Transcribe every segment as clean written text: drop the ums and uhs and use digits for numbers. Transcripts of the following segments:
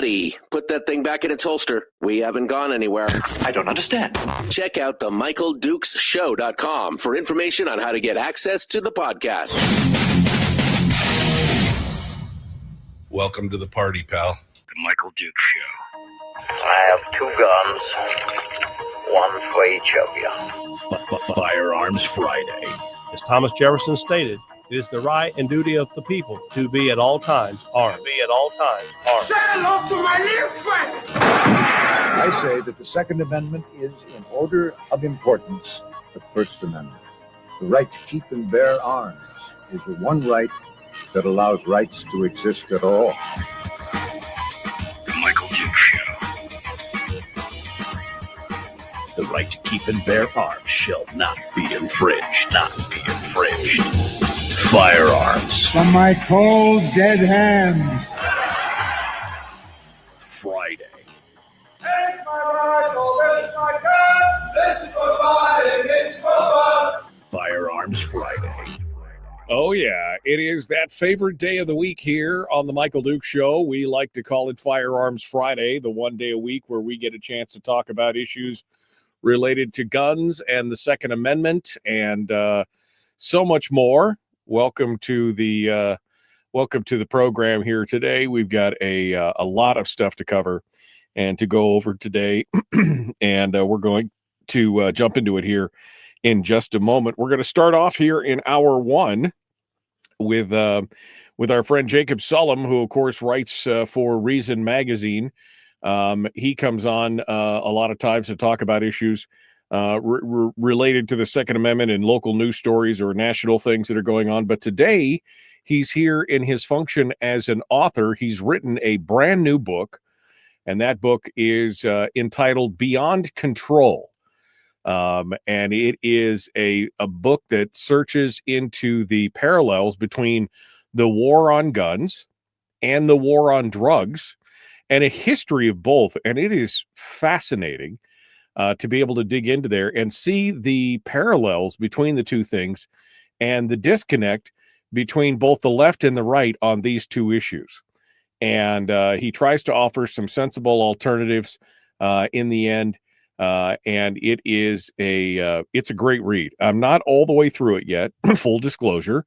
buddy, put that thing back in its holster. We haven't gone anywhere. I don't understand. Check out the MichaelDukesShow.com for information on how to get access to the podcast. Welcome to the party, pal. The Michael Dukes Show. I have 2 guns, one for each of you. Firearms Friday. As Thomas Jefferson stated, it is the right and duty of the people to be at all times armed. Say hello to my little friend. I say that the Second Amendment is, in order of importance, the First Amendment. The right to keep and bear arms is the one right that allows rights to exist at all. The Michael Dukes Show. The right to keep and bear arms shall not be infringed. Firearms. From my cold, dead hands. Friday. This is my rifle, this is my gun, this is for fighting, this is for fun. Firearms Friday. Oh, yeah. It is that favorite day of the week here on the Michael Dukes Show. We like to call it Firearms Friday, the one day a week where we get a chance to talk about issues related to guns and the Second Amendment and so much more. Welcome to the program here today. We've got a lot of stuff to cover and to go over today, and we're going to jump into it here in just a moment. We're going to start off here in hour one with our friend Jacob Sullum, who of course writes for Reason Magazine. He comes on a lot of times to talk about issues related to the Second Amendment and local news stories or national things that are going on. But today he's here in his function as an author. He's written a brand new book, and that book is entitled Beyond Control. And it is a book that searches into the parallels between the war on guns and the war on drugs and a history of both. And it is fascinating to be able to dig into there and see the parallels between the two things and the disconnect between both the left and the right on these two issues. And he tries to offer some sensible alternatives in the end. And it is it's a great read. I'm not all the way through it yet, full disclosure,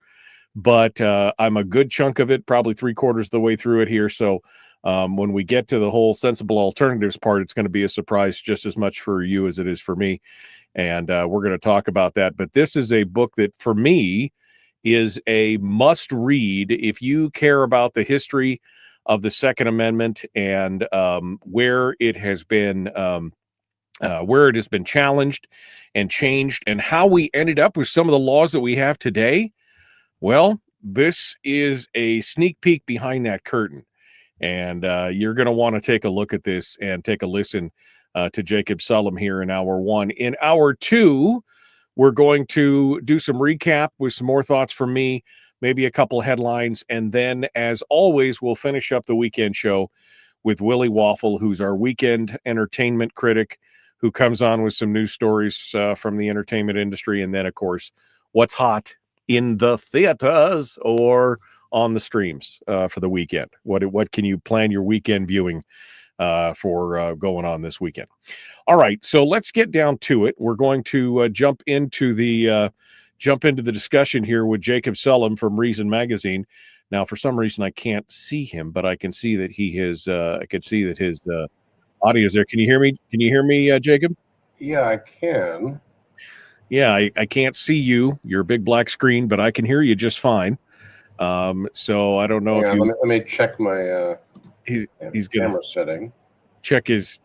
but I'm a good chunk of it, probably 3/4 of the way through it here. So when we get to the whole sensible alternatives part, it's going to be a surprise just as much for you as it is for me. And we're going to talk about that. But this is a book that for me is a must read if you care about the history of the Second Amendment and where it has been challenged and changed and how we ended up with some of the laws that we have today. Well, this is a sneak peek behind that curtain. And you're going to want to take a look at this and take a listen to Jacob Sullum here in hour one. In hour two, we're going to do some recap with some more thoughts from me, maybe a couple of headlines. And then, as always, we'll finish up the weekend show with Willie Waffle, who's our weekend entertainment critic, who comes on with some news stories from the entertainment industry. And then, of course, what's hot in the theaters or on the streams for the weekend. What can you plan your weekend viewing for going on this weekend? All right, so let's get down to it. We're going to jump into the discussion here with Jacob Sullum from Reason Magazine. Now, for some reason, I can't see him, but I can see that his audio is there. Can you hear me? Can you hear me, Jacob? Yeah, I can. Yeah, I can't see you. You're a big black screen, but I can hear you just fine. So I don't know if you... Let me check my he's camera gonna setting. he's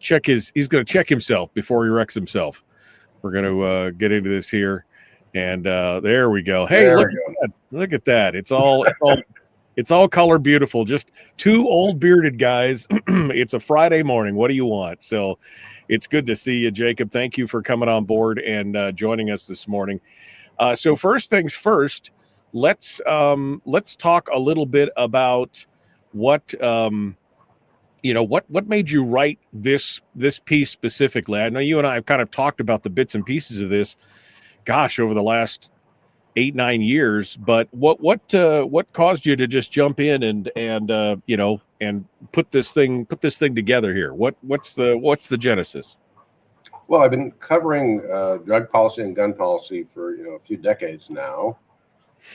going to check himself before he wrecks himself. We're going to get into this here. And there we go. Hey, look at that. It's all color beautiful. Just two old bearded guys. It's a Friday morning. What do you want? So it's good to see you, Jacob. Thank you for coming on board and joining us this morning. So first things first, let's talk a little bit about what made you write this piece specifically. I know you and I have kind of talked about the bits and pieces of this, gosh, over the last 8-9 years. But what caused you to just jump in and and put this thing together here? What's the genesis? Well, I've been covering drug policy and gun policy for a few decades now,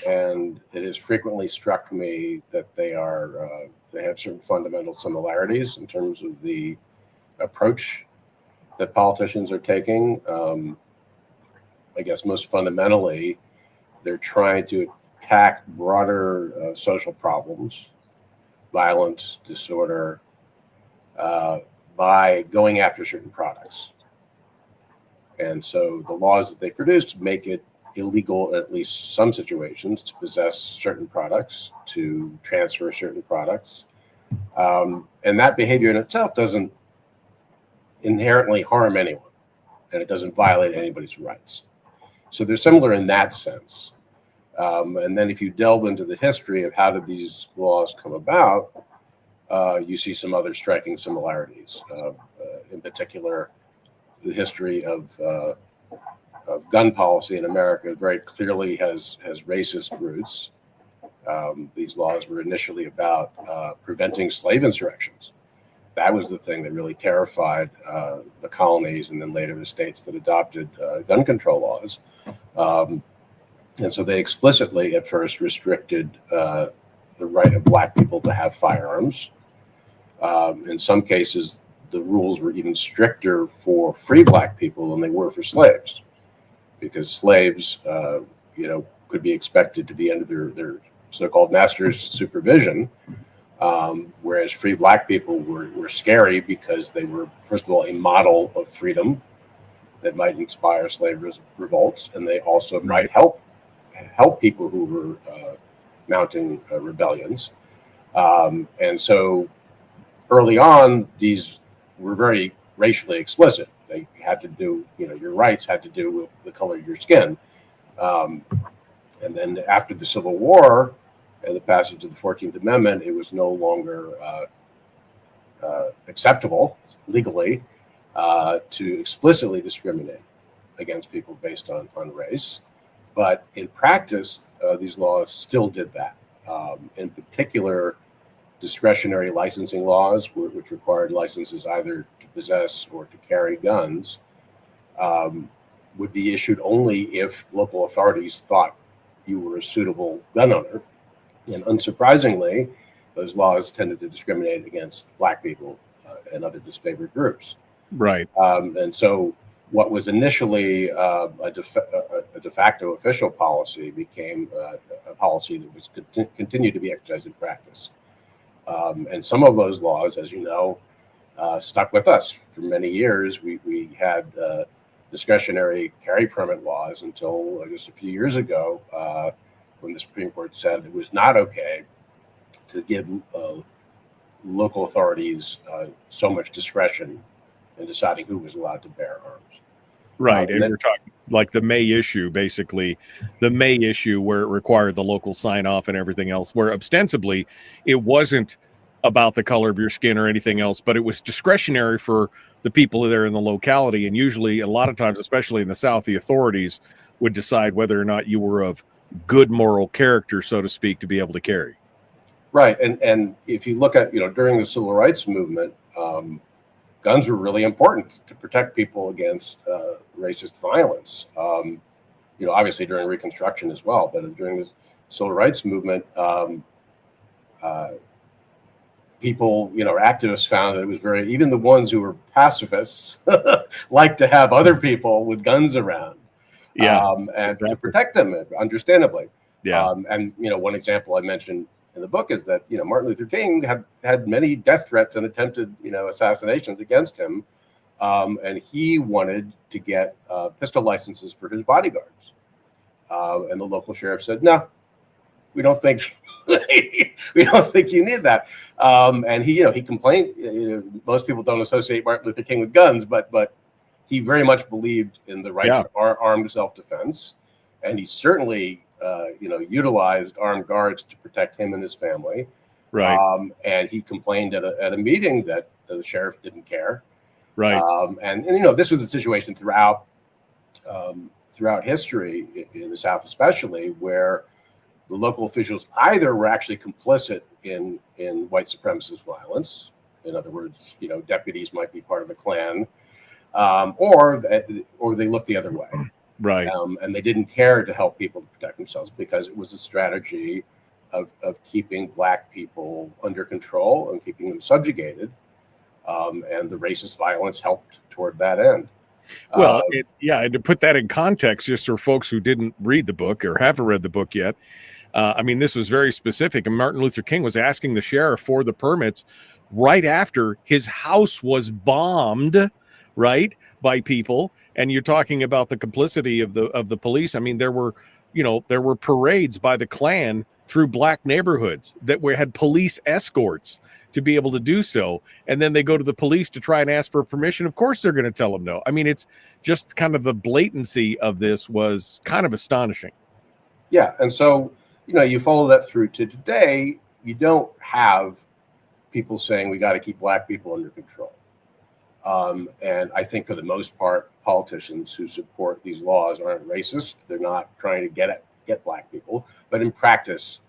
and it has frequently struck me that they have certain fundamental similarities in terms of the approach that politicians are taking. I guess most fundamentally, they're trying to attack broader social problems, violence, disorder, by going after certain products. And so the laws that they produce make it illegal in at least some situations to possess certain products, to transfer certain products. And that behavior in itself doesn't inherently harm anyone, and it doesn't violate anybody's rights. So they're similar in that sense. And then if you delve into the history of how did these laws come about, you see some other striking similarities. In particular, the history of gun policy in America very clearly has racist roots. These laws were initially about preventing slave insurrections. That was the thing that really terrified the colonies and then later the states that adopted gun control laws. And so they explicitly at first restricted the right of Black people to have firearms. In some cases, the rules were even stricter for free Black people than they were for slaves, because slaves, could be expected to be under their so-called master's supervision, whereas free Black people were scary because they were, first of all, a model of freedom that might inspire slave revolts, and they also might help people who were mounting rebellions. And so early on, these were very racially explicit. They had to do, your rights had to do with the color of your skin. And then after the Civil War and the passage of the 14th Amendment, it was no longer acceptable legally to explicitly discriminate against people based on race. But in practice, these laws still did that. In particular, discretionary licensing laws, which required licenses either to possess or to carry guns, would be issued only if local authorities thought you were a suitable gun owner. And unsurprisingly, those laws tended to discriminate against Black people and other disfavored groups. Right. And so what was initially a de facto official policy became a policy that was continued to be exercised in practice. And some of those laws, as you know, stuck with us for many years. We had discretionary carry permit laws until just a few years ago, when the Supreme Court said it was not okay to give local authorities so much discretion in deciding who was allowed to bear arms. Right. And we're talking like the May issue, basically the May issue where it required the local sign off and everything else, where ostensibly it wasn't about the color of your skin or anything else, but it was discretionary for the people there in the locality. And usually a lot of times, especially in the South, the authorities would decide whether or not you were of good moral character, so to speak, to be able to carry. Right. And if you look at, during the civil rights movement, guns were really important to protect people against racist violence. Obviously during Reconstruction as well, but during the civil rights movement, people, activists found that it was even the ones who were pacifists liked to have other people with guns around. Yeah, and exactly. to protect them, understandably. Yeah. And one example I mentioned in the book is that Martin Luther King had many death threats and attempted assassinations against him, and he wanted to get pistol licenses for his bodyguards, and the local sheriff said, "No, we don't think you need that." And he complained. Most people don't associate Martin Luther King with guns, but he very much believed in the right to armed self-defense, and he certainly utilized armed guards to protect him and his family. Right. And he complained at a meeting that the sheriff didn't care. Right. And this was a situation throughout history in the South, especially where the local officials either were actually complicit in white supremacist violence. In other words, deputies might be part of the Klan, or they looked the other way. Right. And they didn't care to help people to protect themselves because it was a strategy of keeping black people under control and keeping them subjugated. And the racist violence helped toward that end. Well, and to put that in context, just for folks who didn't read the book or haven't read the book yet, I mean, this was very specific. And Martin Luther King was asking the sheriff for the permits right after his house was bombed, right, by people. And you're talking about the complicity of the police. I mean, there were parades by the Klan through black neighborhoods that had police escorts to be able to do so. And then they go to the police to try and ask for permission. Of course, they're going to tell them no. I mean, it's just kind of the blatancy of this was kind of astonishing. Yeah. And so, you follow that through to today, you don't have people saying we got to keep black people under control. And I think for the most part, politicians who support these laws aren't racist. They're not trying to get black people, but in practice,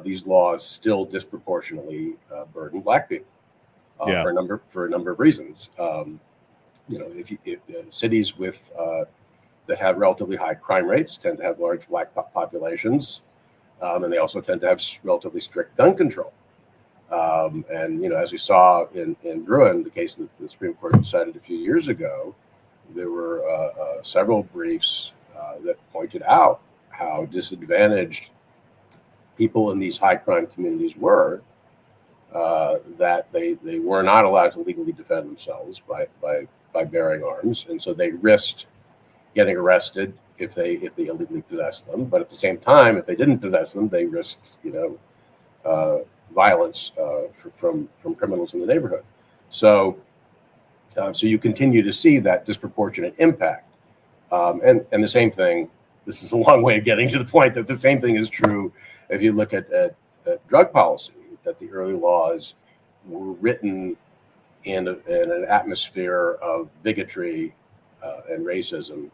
these laws still disproportionately burden black people for a number of reasons. If cities with that have relatively high crime rates tend to have large black populations, and they also tend to have relatively strict gun control. As we saw in Bruin, the case that the Supreme Court decided a few years ago, there were several briefs that pointed out how disadvantaged people in these high crime communities were, that they were not allowed to legally defend themselves by bearing arms, and so they risked getting arrested if they illegally possessed them. But at the same time, if they didn't possess them, they risked violence from criminals in the neighborhood. So you continue to see that disproportionate impact, and the same thing. This is a long way of getting to the point that the same thing is true if you look at drug policy, that the early laws were written in an atmosphere of bigotry and racism.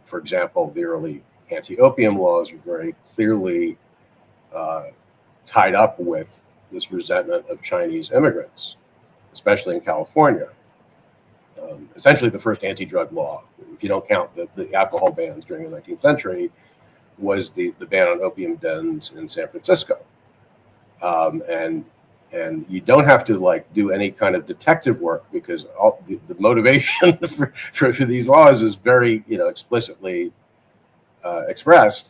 For example, the early anti-opium laws were very clearly tied up with this resentment of Chinese immigrants, especially in California. Essentially, the first anti-drug law, if you don't count the alcohol bans during the 19th century, was the ban on opium dens in San Francisco. And you don't have to do any kind of detective work because all the motivation for these laws is very explicitly expressed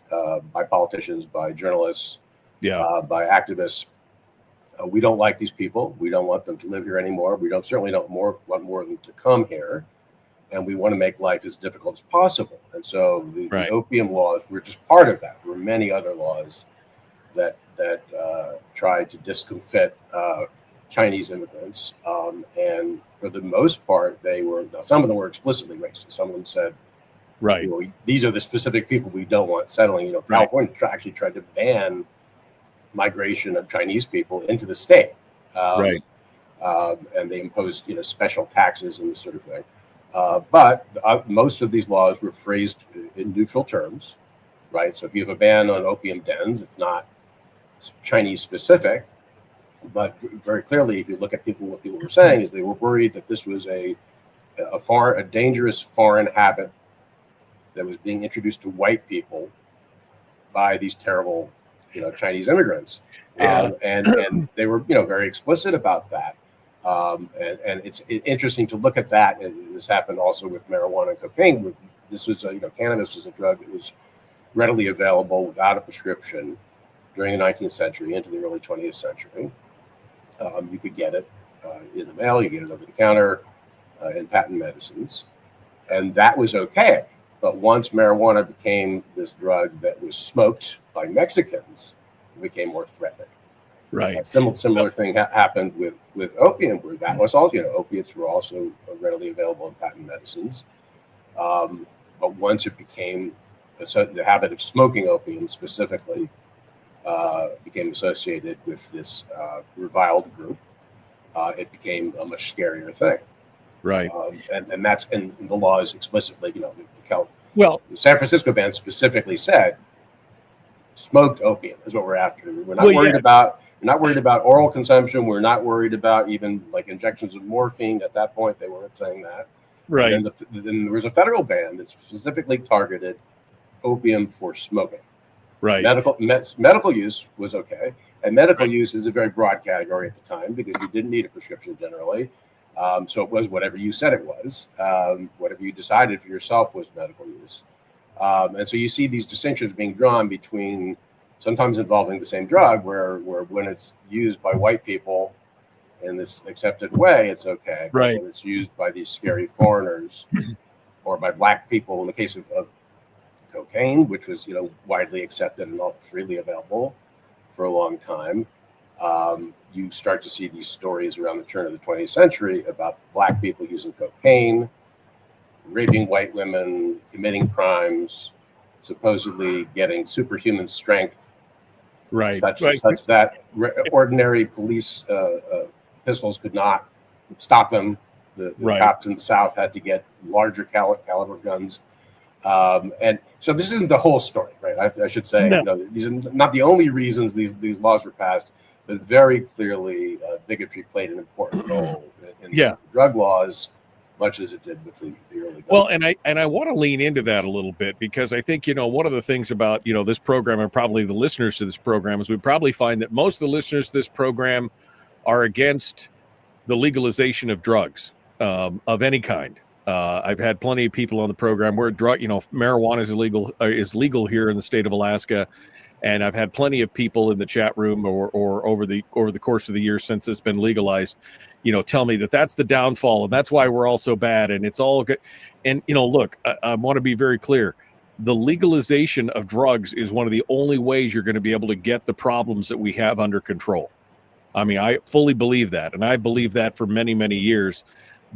by politicians, by journalists, by activists. We don't like these people. We don't want them to live here anymore. We certainly don't want more of them to come here, and we want to make life as difficult as possible. And so the opium laws were just part of that. There were many other laws that tried to discomfit Chinese immigrants, and for the most part, some of them were explicitly racist. Some of them said, these are the specific people we don't want settling. California actually tried to ban migration of Chinese people into the state, and they imposed special taxes and this sort of thing. But most of these laws were phrased in neutral terms, right? So if you have a ban on opium dens, it's not Chinese specific, but very clearly, if you look at what people were saying is they were worried that this was a dangerous foreign habit that was being introduced to white people by these terrible Chinese immigrants. And they were very explicit about that. And it's interesting to look at that. And this happened also with marijuana and cocaine. This was cannabis was a drug that was readily available without a prescription during the 19th century into the early 20th century. You could get it in the mail, you get it over the counter in patent medicines, and that was okay. But once marijuana became this drug that was smoked by Mexicans, it became more threatening. Right. Similar thing happened with opium, where that was also, opiates were also readily available in patent medicines. But once it became the habit of smoking opium specifically became associated with this reviled group, it became a much scarier thing. Right. And that's in the laws explicitly, the Well, San Francisco ban specifically said Smoked opium is what we're after. We're not Well, worried yeah. about. We're not worried about oral consumption. We're not worried about even like injections of morphine. At that point, they weren't saying that. Right. And then there was a federal ban that specifically targeted opium for smoking. Right. Medical use was okay, and medical use is a very broad category at the time because you didn't need a prescription generally. So it was whatever you said it was, whatever you decided for yourself was medical use. And so you see these distinctions being drawn between sometimes involving the same drug, where when it's used by white people in this accepted way, it's okay. But Right. when it's used by these scary foreigners or by black people, in the case of cocaine, which was widely accepted and not freely available for a long time, you start to see these stories around the turn of the 20th century about black people using cocaine, raping white women, committing crimes, supposedly getting superhuman strength, Right. such that ordinary police pistols could not stop them. The cops in the South had to get larger caliber guns. And so this isn't the whole story, right? I should say, these are not the only reasons these laws were passed, but very clearly bigotry played an important role in the drug laws, much as it did with the early guns. Well, and I want to lean into that a little bit because I think, one of the things about, this program and probably the listeners to this program is we probably find that most of the listeners to this program are against the legalization of drugs of any kind. I've had plenty of people on the program where marijuana is legal here in the state of Alaska. And I've had plenty of people in the chat room or over the course of the year since it's been legalized, tell me that that's the downfall and that's why we're all so bad and it's all good. And, look, I want to be very clear. The legalization of drugs is one of the only ways you're going to be able to get the problems that we have under control. I mean, I fully believe that. And I believe that for many, many years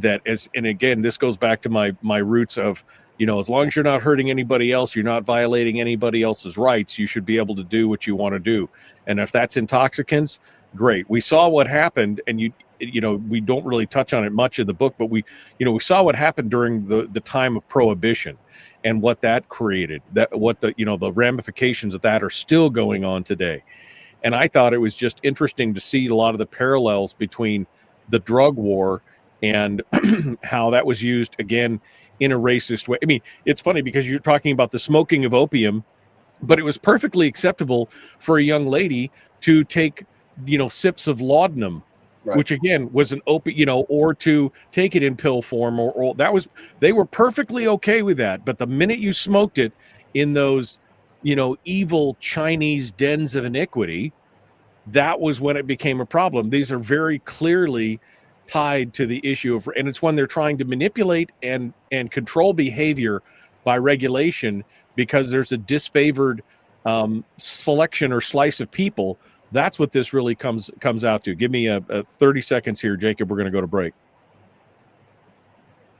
and again, this goes back to my roots of, as long as you're not hurting anybody else, you're not violating anybody else's rights, you should be able to do what you want to do. And if that's intoxicants, great. We saw what happened, and we don't really touch on it much in the book, but we saw what happened during the time of Prohibition and what that created, the ramifications of that are still going on today. And I thought it was just interesting to see a lot of the parallels between the drug war and how that was used again in a racist way. I mean, it's funny because you're talking about the smoking of opium, but it was perfectly acceptable for a young lady to take, sips of laudanum, which again was an opium, or to take it in pill form, or they were perfectly okay with that. But the minute you smoked it in those, evil Chinese dens of iniquity, that was when it became a problem. These are very clearly tied to the issue of, and it's when they're trying to manipulate and control behavior by regulation because there's a disfavored selection or slice of people. That's what this really comes out to. Give me a 30 seconds here, Jacob. We're going to go to break.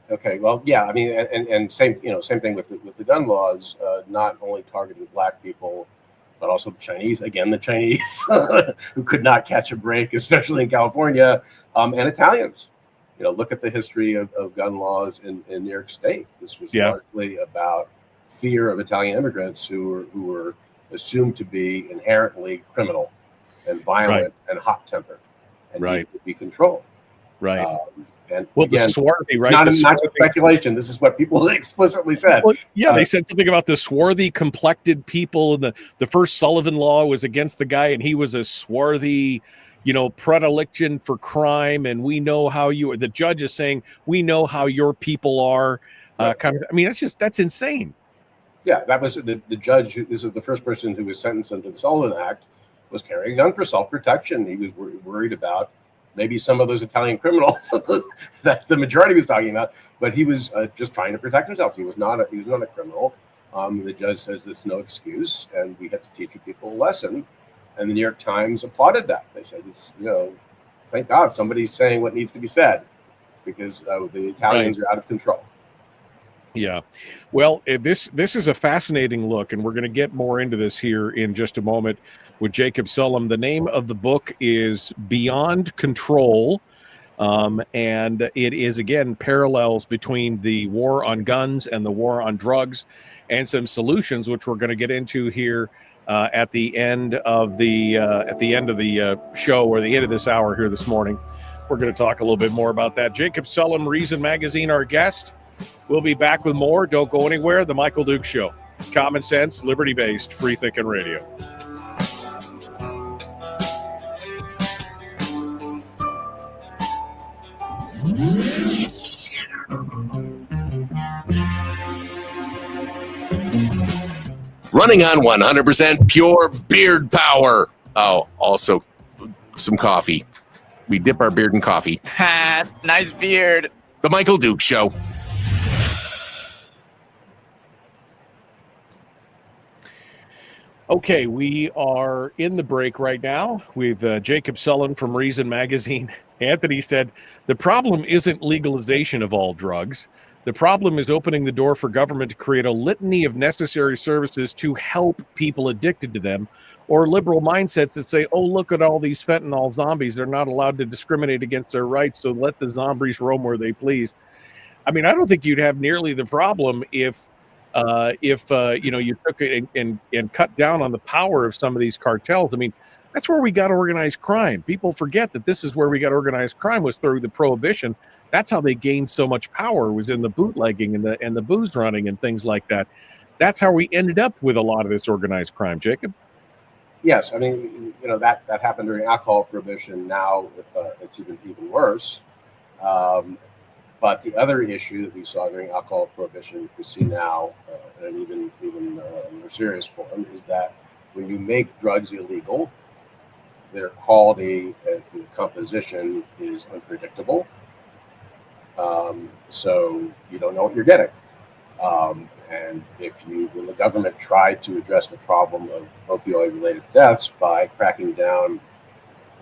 Okay. Well, yeah. I mean, and same thing with the gun laws, not only targeting black people, but also the Chinese, who could not catch a break, especially in California, and Italians. Look at the history of gun laws in New York State. This was largely about fear of Italian immigrants who were assumed to be inherently criminal and violent and hot-tempered and needed to be controlled. Right. And again, the swarthy, right? Not just speculation. This is what people explicitly said. Well, they said something about the swarthy, complected people, and the first Sullivan law was against the guy, and he was a swarthy, predilection for crime, and we know how the judge is saying, we know how your people are. I mean, that's insane. Yeah, that was the judge. This is the first person who was sentenced under the Sullivan Act, was carrying a gun for self-protection. He was worried about maybe some of those Italian criminals that the majority was talking about, but he was just trying to protect himself. He was not a criminal. The judge says there's no excuse, and we have to teach you people a lesson. And the New York Times applauded that. They said, thank God somebody's saying what needs to be said, because the Italians are out of control. Yeah. Well, this is a fascinating look, and we're going to get more into this here in just a moment with Jacob Sullum. The name of the book is Beyond Control, and it is, again, parallels between the war on guns and the war on drugs and some solutions, which we're going to get into here at the end of the show, or the end of this hour here this morning. We're going to talk a little bit more about that. Jacob Sullum, Reason Magazine, our guest. We'll be back with more. Don't go anywhere. The Michael Duke Show. Common sense, liberty-based, free-thinking radio. Running on 100% pure beard power. Oh, also some coffee. We dip our beard in coffee. Nice beard. The Michael Duke Show. Okay, we are in the break right now with Jacob Sullum from Reason Magazine. Anthony said, the problem isn't legalization of all drugs. The problem is opening the door for government to create a litany of necessary services to help people addicted to them, or liberal mindsets that say, oh, look at all these fentanyl zombies. They're not allowed to discriminate against their rights, so let the zombies roam where they please. I mean, I don't think you'd have nearly the problem if you took it and cut down on the power of some of these cartels. I mean, that's where we got organized crime. People forget that this is where we got organized crime, was through the prohibition. That's how they gained so much power, was in the bootlegging and the booze running and things like that. That's how we ended up with a lot of this organized crime, Jacob. Yes, I mean, that happened during alcohol prohibition. Now it's even worse. But the other issue that we saw during alcohol prohibition, we see now in an even more serious form, is that when you make drugs illegal, their quality and the composition is unpredictable. So you don't know what you're getting. And when the government tried to address the problem of opioid-related deaths by cracking down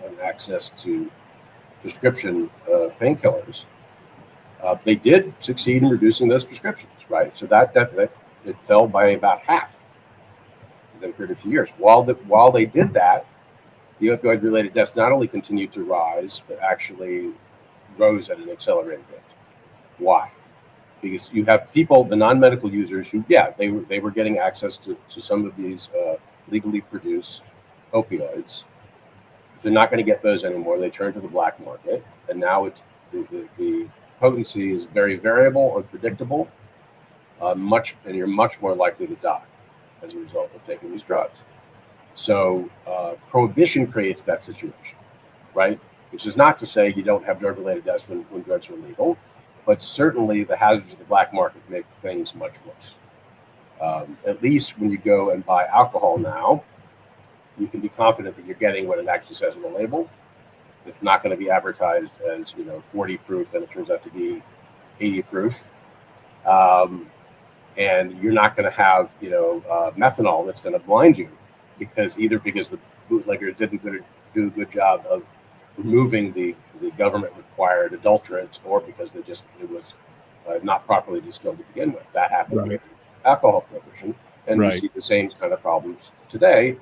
on access to prescription painkillers, they did succeed in reducing those prescriptions, right? So that it fell by about half within a period of a few years. While they did that, the opioid-related deaths not only continued to rise, but actually rose at an accelerated rate. Why? Because you have people, the non-medical users, who, they were getting access to some of these legally produced opioids. If they're not going to get those anymore, they turn to the black market, and now it's the potency is very variable, unpredictable, and you're much more likely to die as a result of taking these drugs. So prohibition creates that situation, right? Which is not to say you don't have drug-related deaths when drugs are legal, but certainly the hazards of the black market make things much worse. At least when you go and buy alcohol now, you can be confident that you're getting what it actually says on the label. It's not going to be advertised as 40 proof, and it turns out to be 80 proof. And you're not going to have methanol that's going to blind you, because the bootlegger didn't do a good job of removing the government required adulterant, or because it was not properly distilled to begin with. That happened with alcohol prohibition, and we see the same kind of problems today.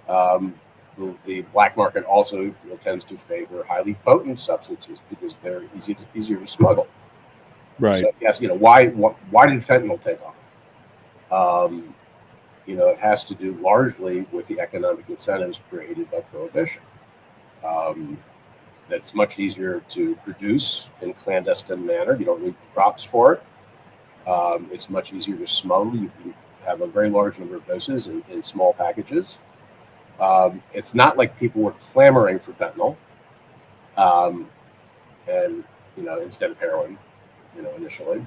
The black market also tends to favor highly potent substances because they're easier to smuggle. Right. So yes, why did fentanyl take off? It has to do largely with the economic incentives created by prohibition. That's much easier to produce in a clandestine manner. You don't need crops for it. It's much easier to smuggle. You can have a very large number of doses in small packages. It's not like people were clamoring for fentanyl, and instead of heroin, initially.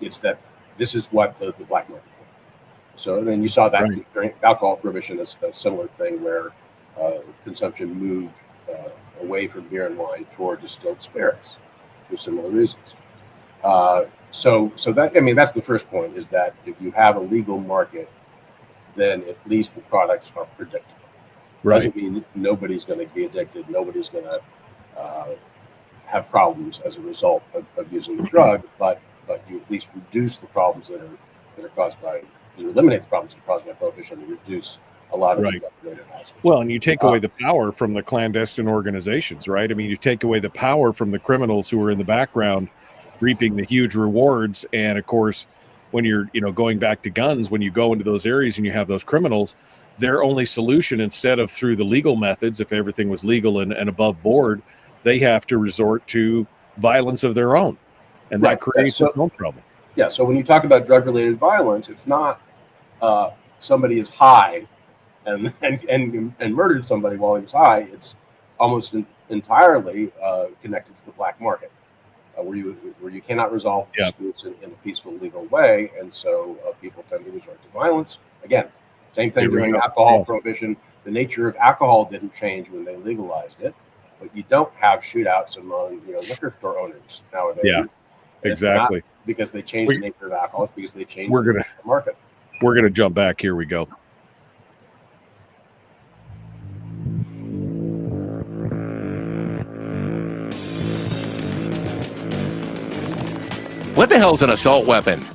It's that this is what the black market did. So then you saw that during alcohol prohibition, is a similar thing where consumption moved away from beer and wine toward distilled spirits for similar reasons. So that's the first point, is that if you have a legal market, then at least the products are predictable. Doesn't mean nobody's going to be addicted. Nobody's going to have problems as a result of using the drug, but you at least reduce the problems that are caused by, you eliminate the problems that are caused by prohibition, and reduce a lot of the drug-related hazards. Well, and you take away the power from the clandestine organizations, right? I mean, you take away the power from the criminals who are in the background reaping the huge rewards. And of course, when you're, going back to guns, when you go into those areas and you have those criminals, their only solution, instead of through the legal methods, if everything was legal and above board, they have to resort to violence of their own. And that creates its own problem. Yeah. So when you talk about drug-related violence, it's not somebody is high and murdered somebody while he was high. It's almost entirely connected to the black market, where you cannot resolve disputes in a peaceful, legal way, and so people tend to resort to violence. Again, same thing during alcohol prohibition. The nature of alcohol didn't change when they legalized it, but you don't have shootouts among liquor store owners nowadays. Yeah, exactly. Not because they changed the nature of alcohol, it's because they changed the market. We're gonna jump back. Here we go. What the hell's an assault weapon?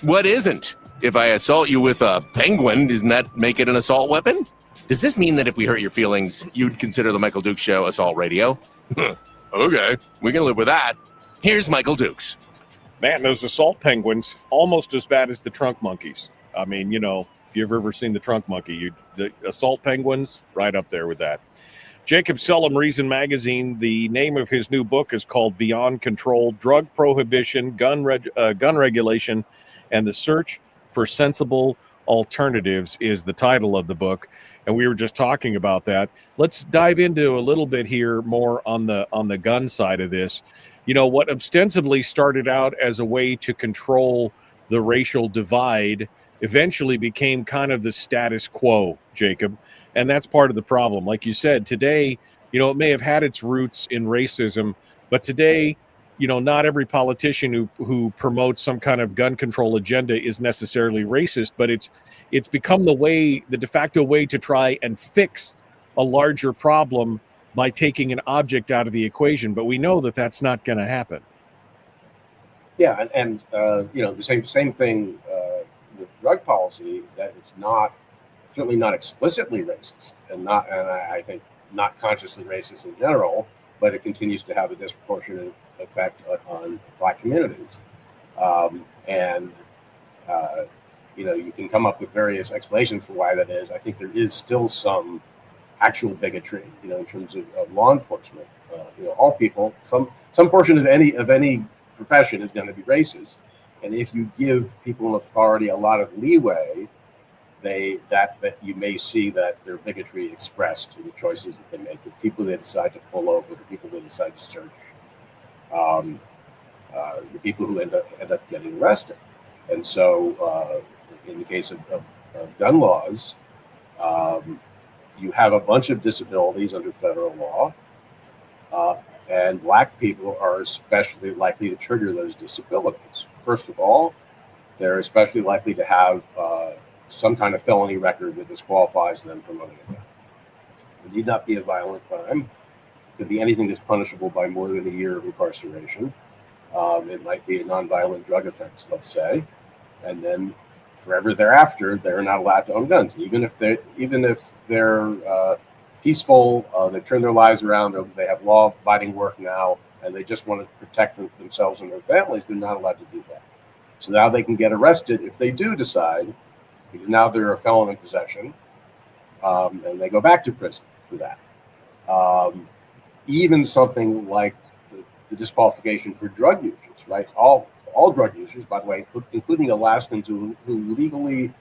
What isn't? If I assault you with a penguin, doesn't that make it an assault weapon? Does this mean that if we hurt your feelings, you'd consider the Michael Dukes Show assault radio? Okay, we can live with that. Here's Michael Dukes. Man, those assault penguins, almost as bad as the trunk monkeys. I mean, if you've ever seen the trunk monkey, the assault penguins, right up there with that. Jacob Sullum, Reason Magazine, the name of his new book is called Beyond Control, Drug Prohibition, Gun Regulation, and the Search for Sensible Alternatives is the title of the book. And we were just talking about that. Let's dive into a little bit here more on the gun side of this. What ostensibly started out as a way to control the racial divide eventually became kind of the status quo, Jacob. And that's part of the problem. Like you said, today, it may have had its roots in racism, but today, not every politician who promotes some kind of gun control agenda is necessarily racist, but it's become the de facto way to try and fix a larger problem by taking an object out of the equation. But we know that that's not going to happen. Yeah, and the same thing with drug policy, that it's certainly not explicitly racist, and I think not consciously racist in general, but it continues to have a disproportionate effect on black communities. You can come up with various explanations for why that is. I think there is still some actual bigotry, in terms of law enforcement. All people, some portion of any profession is going to be racist, and if you give people in authority a lot of leeway, that you may see that their bigotry expressed in the choices that they make, the people they decide to pull over, the people they decide to search, the people who end up getting arrested. And so, in the case of gun laws, you have a bunch of disabilities under federal law, and black people are especially likely to trigger those disabilities. First of all, they're especially likely to have some kind of felony record that disqualifies them from owning a gun. It need not be a violent crime. It could be anything that's punishable by more than a year of incarceration. It might be a nonviolent drug offense, let's say, and then forever thereafter, they're not allowed to own guns, even if they're peaceful. They've turned their lives around. They have law-abiding work now, and they just want to protect themselves and their families. They're not allowed to do that. So now they can get arrested if they do decide, because now they're a felon in possession, and they go back to prison for that. Even something like the disqualification for drug users, right? All drug users, by the way, including Alaskans who legally,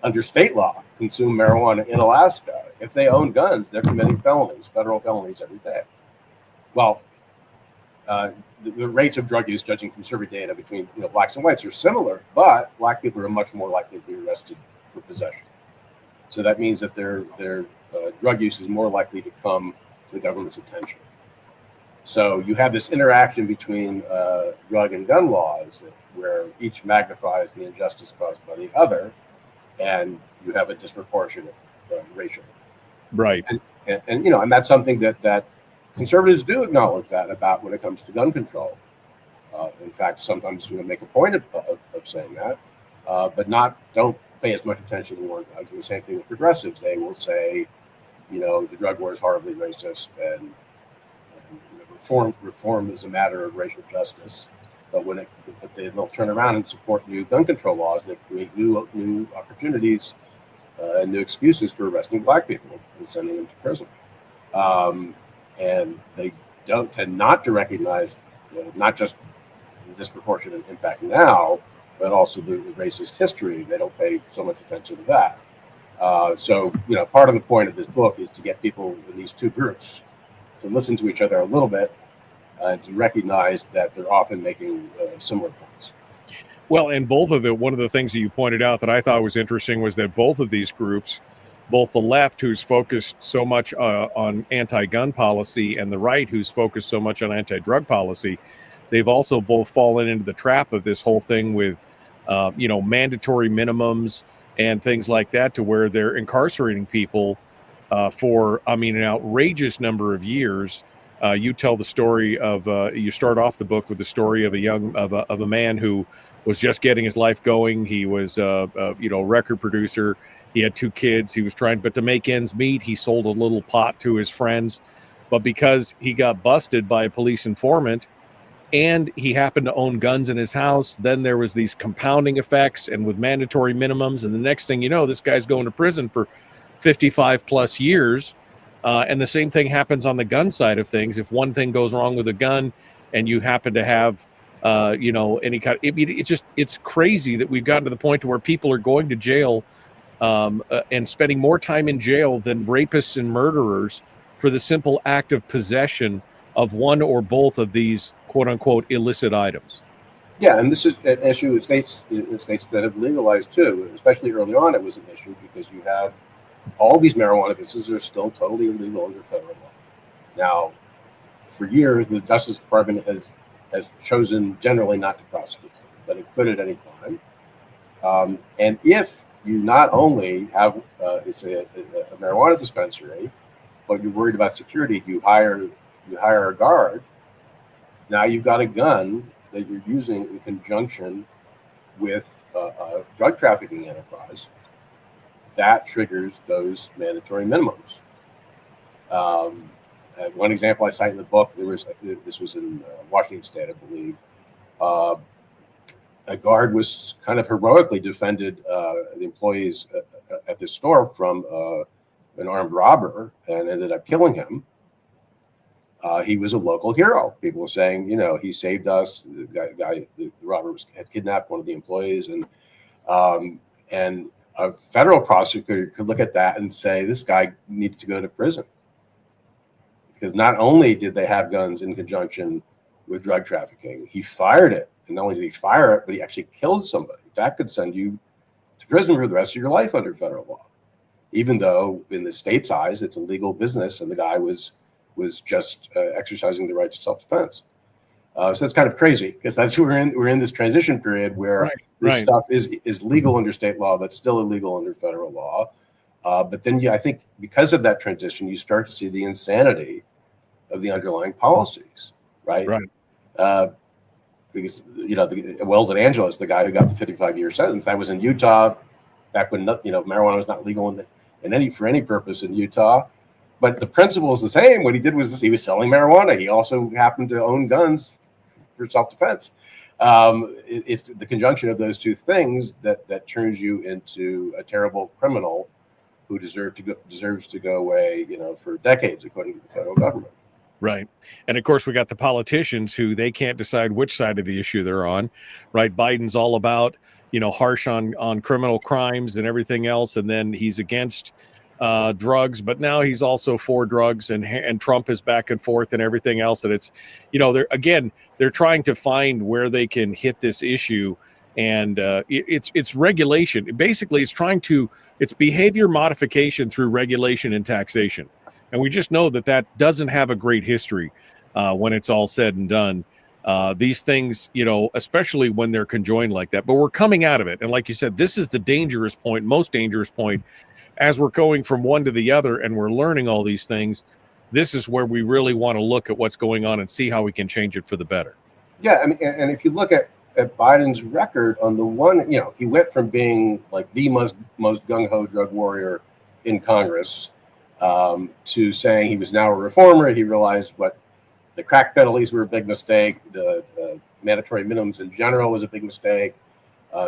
under state law, consume marijuana in Alaska. If they own guns, they're committing felonies, federal felonies every day. Well, the rates of drug use, judging from survey data between blacks and whites, are similar, but black people are much more likely to be arrested for possession. So that means that their drug use is more likely to come to the government's attention. So you have this interaction between drug and gun laws where each magnifies the injustice caused by the other, and you have a disproportionate ratio. Right. And that's something that conservatives do acknowledge that about when it comes to gun control. In fact, sometimes make a point of saying that, but don't pay as much attention to war drugs. And the same thing with progressives. They will say, the drug war is horribly racist, and reform is a matter of racial justice. But they'll turn around and support new gun control laws that create new opportunities and new excuses for arresting black people and sending them to prison. And they tend not to recognize not just the disproportionate impact now, but also the racist history. They don't pay so much attention to that. So part of the point of this book is to get people in these two groups to listen to each other a little bit and to recognize that they're often making similar points. Well, and one of the things that you pointed out that I thought was interesting was that both of these groups, both the left, who's focused so much on anti-gun policy, and the right, who's focused so much on anti-drug policy, they've also both fallen into the trap of this whole thing with, mandatory minimums and things like that, to where they're incarcerating people for an outrageous number of years. You tell the story of you start off the book with the story of a man who was just getting his life going. He was a record producer. He had 2 kids. He was but to make ends meet, he sold a little pot to his friends. But because he got busted by a police informant, and he happened to own guns in his house, then there was these compounding effects, and with mandatory minimums, and the next thing you know, this guy's going to prison for 55 plus years. And the same thing happens on the gun side of things. If one thing goes wrong with a gun and you happen to have any kind it's crazy that we've gotten to the point to where people are going to jail and spending more time in jail than rapists and murderers for the simple act of possession of one or both of these quote unquote illicit items. Yeah, and this is an issue in states that have legalized too. Especially early on, it was an issue because you have all these marijuana businesses are still totally illegal under federal law. Now, for years, the Justice Department has chosen generally not to prosecute them, but it could at any time. And if you not only have a marijuana dispensary, but you're worried about security, you hire a guard. Now you've got a gun that you're using in conjunction with a drug trafficking enterprise. That triggers those mandatory minimums. One example I cite in the book, this was in Washington State, I believe. A guard was kind of heroically defended the employees at the store from an armed robber and ended up killing him. He was a local hero. People were saying, he saved us. The robber had kidnapped one of the employees, and a federal prosecutor could look at that and say, this guy needs to go to prison. Because not only did they have guns in conjunction with drug trafficking, he fired it. And not only did he fire it, but he actually killed somebody. That could send you to prison for the rest of your life under federal law. Even though in the state's eyes, it's a legal business and the guy was just exercising the right to self-defense. So that's kind of crazy because we're in this transition period where this stuff is legal under state law, but still illegal under federal law. But then, I think because of that transition, you start to see the insanity of the underlying policies, right? Because Weldon Angeles, the guy who got the 55-year sentence, that was in Utah back when marijuana was not legal for any purpose in Utah. But the principle is the same. What he did was he was selling marijuana. He also happened to own guns for self-defense. It's the conjunction of those two things that turns you into a terrible criminal who deserves to go away, for decades, according to the federal government. Right. And of course, we got the politicians who they can't decide which side of the issue they're on. Right. Biden's all about, harsh on criminal crimes and everything else. And then he's against drugs, but now he's also for drugs, and Trump is back and forth and everything else. And it's, they're trying to find where they can hit this issue. And it's regulation. Basically, it's behavior modification through regulation and taxation. And we just know that doesn't have a great history when it's all said and done. These things, especially when they're conjoined like that. But we're coming out of it. And like you said, this is the most dangerous point. As we're going from one to the other and we're learning all these things, this is where we really want to look at what's going on and see how we can change it for the better. Yeah, I mean, and if you look at Biden's record on the one, he went from being like the most gung-ho drug warrior in Congress to saying he was now a reformer. He realized what The crack penalties were a big mistake. The mandatory minimums in general was a big mistake.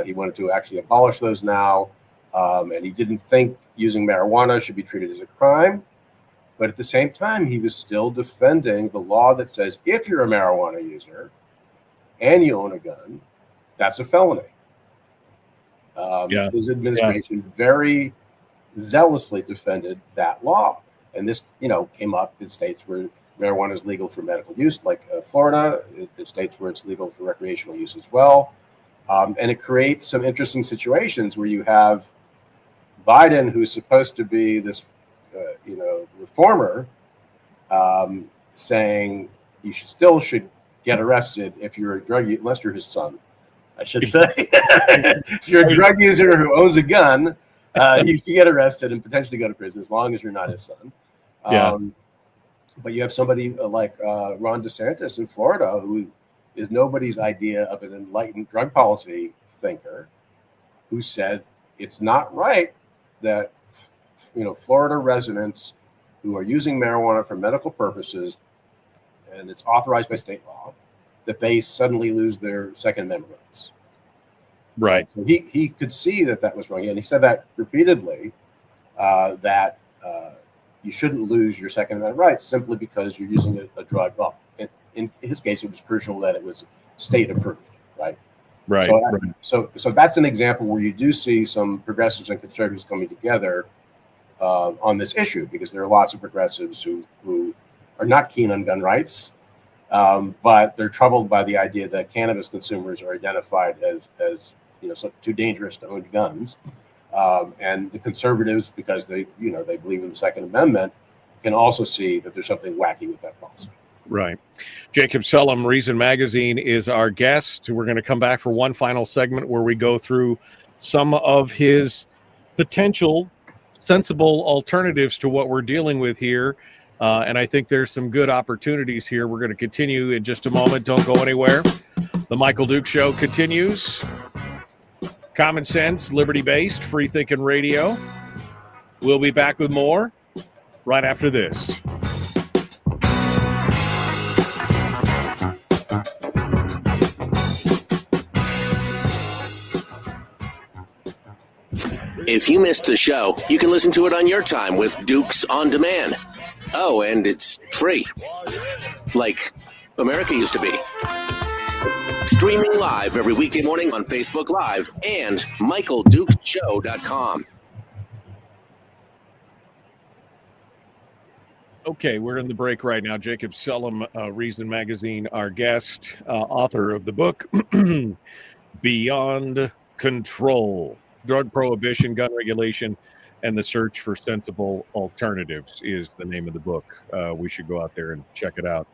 He wanted to actually abolish those now. And he didn't think using marijuana should be treated as a crime. But at the same time, he was still defending the law that says if you're a marijuana user and you own a gun, that's a felony. His administration very zealously defended that law. And this, came up in states where marijuana is legal for medical use, like Florida, in states where it's legal for recreational use as well. And it creates some interesting situations where you have Biden, who's supposed to be this, reformer, saying you should get arrested if you're a drug user, unless you're his son, I should say. If you're a drug user who owns a gun, you can get arrested and potentially go to prison as long as you're not his son. But you have somebody like Ron DeSantis in Florida, who is nobody's idea of an enlightened drug policy thinker, who said it's not right that Florida residents who are using marijuana for medical purposes, and it's authorized by state law, that they suddenly lose their Second Amendment rights. Right. So he could see that was wrong, and he said that repeatedly, that you shouldn't lose your Second Amendment rights simply because you're using a drug. Well, in his case, it was crucial that it was state approved, right? Right. So that's an example where you do see some progressives and conservatives coming together on this issue, because there are lots of progressives who are not keen on gun rights, but they're troubled by the idea that cannabis consumers are identified as too dangerous to own guns. And the conservatives, because they believe in the Second Amendment, can also see that there's something wacky with that policy. Right. Jacob Sullum, Reason Magazine, is our guest. We're going to come back for one final segment where we go through some of his potential sensible alternatives to what we're dealing with here. And I think there's some good opportunities here. We're going to continue in just a moment. Don't go anywhere. The Michael Duke Show continues. Common sense, liberty-based, free-thinking radio. We'll be back with more right after this. If you missed the show, you can listen to it on your time with Dukes On Demand. Oh, and it's free. Like America used to be. Streaming live every weekday morning on Facebook Live and MichaelDukesShow.com. Okay, we're in the break right now. Jacob Sullum, Reason Magazine, our guest, author of the book, Beyond Control. Drug Prohibition, Gun Regulation, and the Search for Sensible Alternatives is the name of the book. We should go out there and check it out.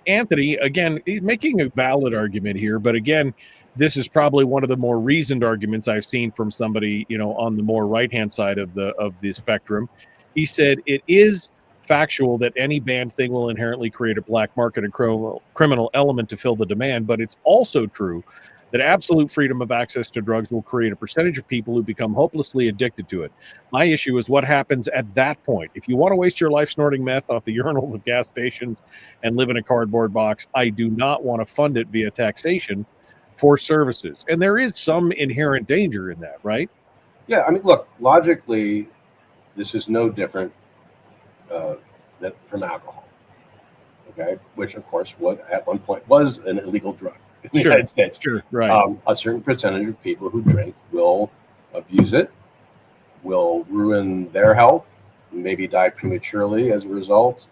Anthony, again, making a valid argument here, but again, this is probably one of the more reasoned arguments I've seen from somebody, on the more right-hand side of the spectrum. He said it is factual that any banned thing will inherently create a black market and criminal element to fill the demand, but it's also true that absolute freedom of access to drugs will create a percentage of people who become hopelessly addicted to it. My issue is what happens at that point. If you want to waste your life snorting meth off the urinals of gas stations and live in a cardboard box, I do not want to fund it via taxation for services. And there is some inherent danger in that, right? Yeah, I mean, look, logically, this is no different than from alcohol, okay? Which, of course, at one point was an illegal drug. In the United States. Sure, right. A certain percentage of people who drink will abuse it, will ruin their health, maybe die prematurely as a result,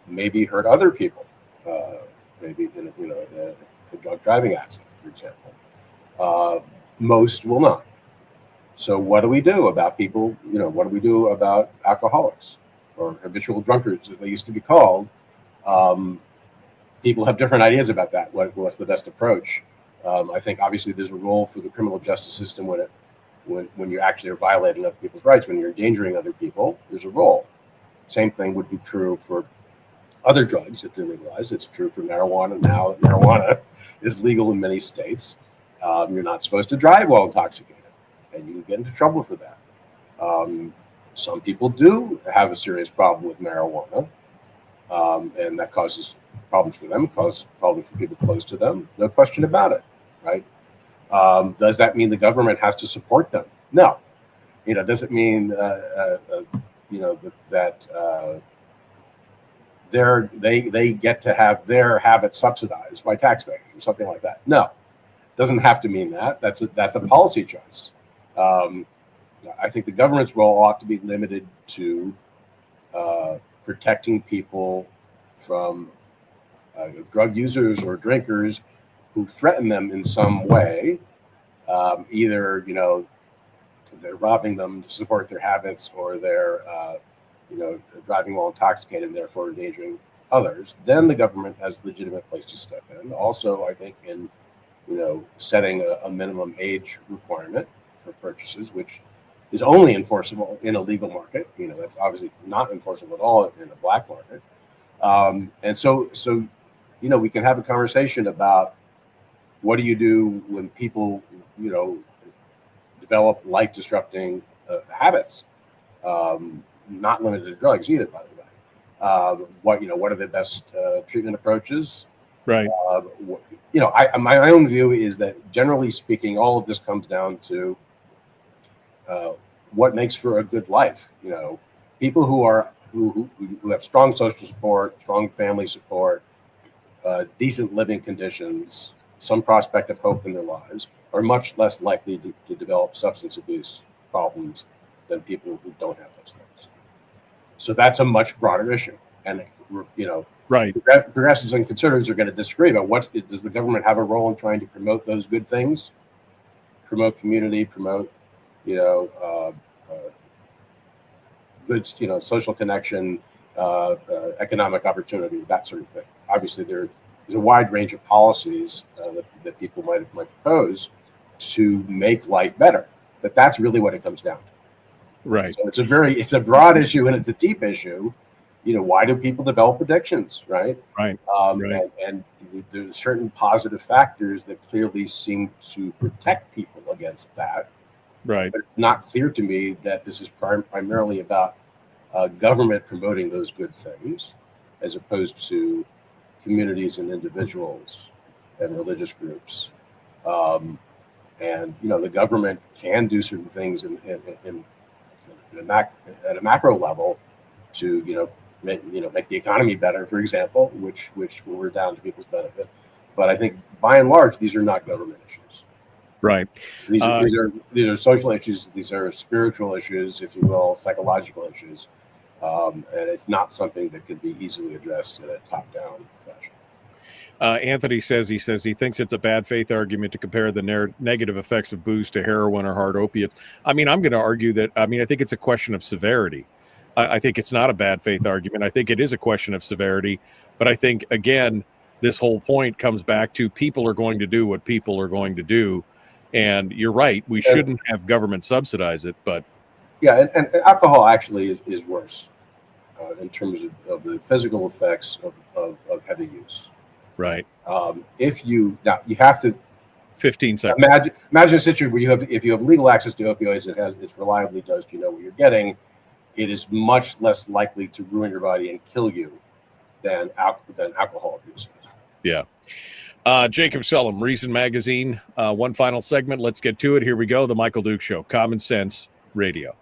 maybe hurt other people, maybe in a drug driving accident, for example. Most will not. So what do we do about people? What do we do about alcoholics or habitual drunkards, as they used to be called? People have different ideas about that. What's the best approach? I think obviously there's a role for the criminal justice system when you actually are violating other people's rights, when you're endangering other people. There's a role. Same thing would be true for other drugs if they're legalized. It's true for marijuana now that marijuana is legal in many states. You're not supposed to drive while intoxicated, and you can get into trouble for that. Some people do have a serious problem with marijuana, and that causes problems for them, cause problems for people close to them. No question about it, right? Does that mean the government has to support them? No. Does it mean that they get to have their habits subsidized by taxpayers or something like that? No, doesn't have to mean that. That's a policy choice. I think the government's role ought to be limited to protecting people from drug users or drinkers who threaten them in some way. Either they're robbing them to support their habits, or they're driving while intoxicated and therefore endangering others. Then the government has a legitimate place to step in. Also, I think in setting a minimum age requirement for purchases, which is only enforceable in a legal market. That's obviously not enforceable at all in a black market. And so we can have a conversation about what do you do when people develop life-disrupting habits, not limited to drugs either, by the way. What are the best treatment approaches? Right. My own view is that, generally speaking, all of this comes down to what makes for a good life. People who have strong social support, strong family support, decent living conditions, some prospect of hope in their lives, are much less likely to develop substance abuse problems than people who don't have those things. So that's a much broader issue. And, right. Progressives and conservatives are going to disagree about does the government have a role in trying to promote those good things, promote community, promote, good, social connection, economic opportunity, that sort of thing. Obviously, there's a wide range of policies that people might propose to make life better, but that's really what it comes down to. Right. So it's a broad issue and it's a deep issue. Why do people develop addictions, right? Right. Right. And there's certain positive factors that clearly seem to protect people against that. Right. But it's not clear to me that this is primarily about government promoting those good things, as opposed to communities and individuals and religious groups. And the government can do certain things at a macro level to make the economy better, for example, which we're down to people's benefit. But I think by and large, these are not government issues. Right. These are social issues. These are spiritual issues, if you will, psychological issues, and it's not something that could be easily addressed in a top-down fashion. Anthony says he thinks it's a bad faith argument to compare the negative effects of booze to heroin or hard opiates. I mean, I'm going to argue that. I think it's a question of severity. I think it's not a bad faith argument. I think it is a question of severity. But I think, again, this whole point comes back to people are going to do what people are going to do. And you're right. We shouldn't have government subsidize it. But yeah, and alcohol actually is worse in terms of the physical effects of heavy use. Right. If you have to 15 seconds. Imagine a situation where if you have legal access to opioids, it's reliably dosed, what you're getting. It is much less likely to ruin your body and kill you than alcohol abuse. Yeah. Jacob Sullum, Reason Magazine. One final segment. Let's get to it. Here we go. The Michael Duke Show. Common Sense Radio.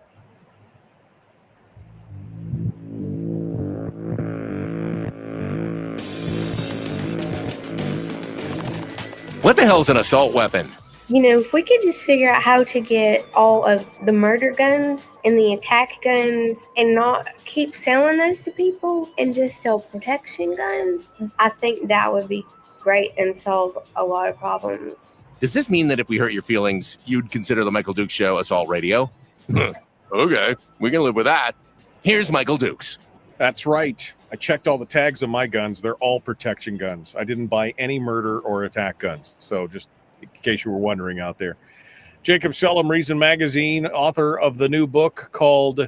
What the hell's an assault weapon? If we could just figure out how to get all of the murder guns and the attack guns and not keep selling those to people and just sell protection guns, I think that would be great and solve a lot of problems. Does this mean that if we hurt your feelings, you'd consider the Michael Dukes Show assault radio? Okay, we can live with that. Here's Michael Dukes. That's right. I checked all the tags on my guns. They're all protection guns. I didn't buy any murder or attack guns. So just in case you were wondering out there. Jacob Sullum, Reason Magazine, author of the new book called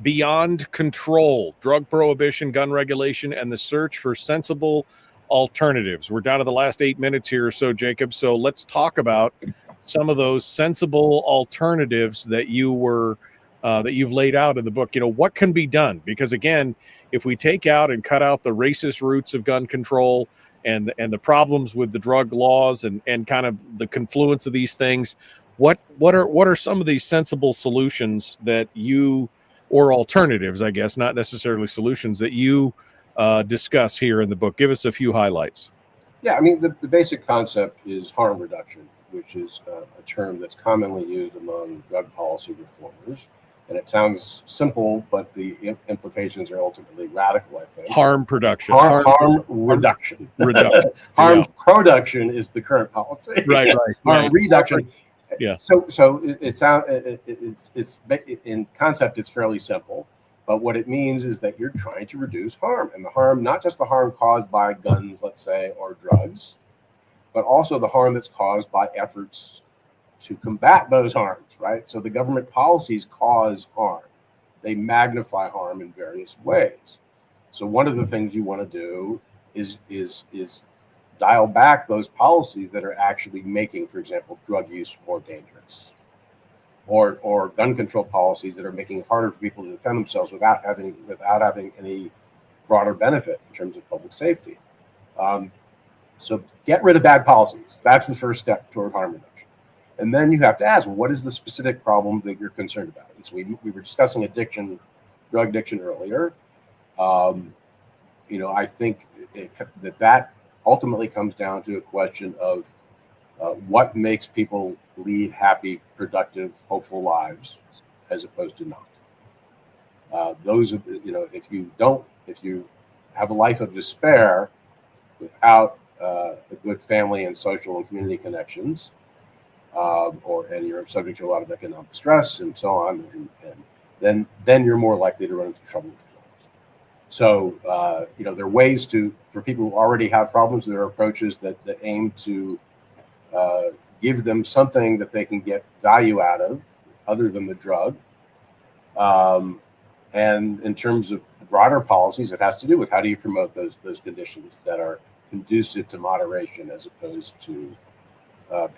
Beyond Control, Drug Prohibition, Gun Regulation, and the Search for Sensible Alternatives. We're down to the last 8 minutes here or so, Jacob. So let's talk about some of those sensible alternatives that you were that you've laid out in the book. What can be done? Because again, if we take out and cut out the racist roots of gun control and the problems with the drug laws and kind of the confluence of these things, what are some of these sensible solutions that you, or alternatives, I guess, not necessarily solutions, that you discuss here in the book? Give us a few highlights. Yeah, I mean, the basic concept is harm reduction, which is a term that's commonly used among drug policy reformers. And it sounds simple, but the implications are ultimately radical, I think. Harm production. Harm reduction. Harm production is the current policy. Right. Harm reduction. Yeah. So it's in concept, it's fairly simple. But what it means is that you're trying to reduce harm. And the harm, not just the harm caused by guns, let's say, or drugs, but also the harm that's caused by efforts to combat those harms, right? So the government policies cause harm. They magnify harm in various ways. So one of the things you want to do is dial back those policies that are actually making, for example, drug use more dangerous, or gun control policies that are making it harder for people to defend themselves without having any broader benefit in terms of public safety. So get rid of bad policies. That's the first step toward harm reduction. And then you have to ask, well, what is the specific problem that you're concerned about? And so we were discussing drug addiction earlier. I think that ultimately comes down to a question of what makes people lead happy, productive, hopeful lives, as opposed to not. Those are, if you have a life of despair without a good family and social and community connections, and you're subject to a lot of economic stress and so on, and then you're more likely to run into trouble with drugs. So there are ways for people who already have problems. There are approaches that aim to give them something that they can get value out of, other than the drug. And in terms of broader policies, it has to do with how do you promote those conditions that are conducive to moderation as opposed to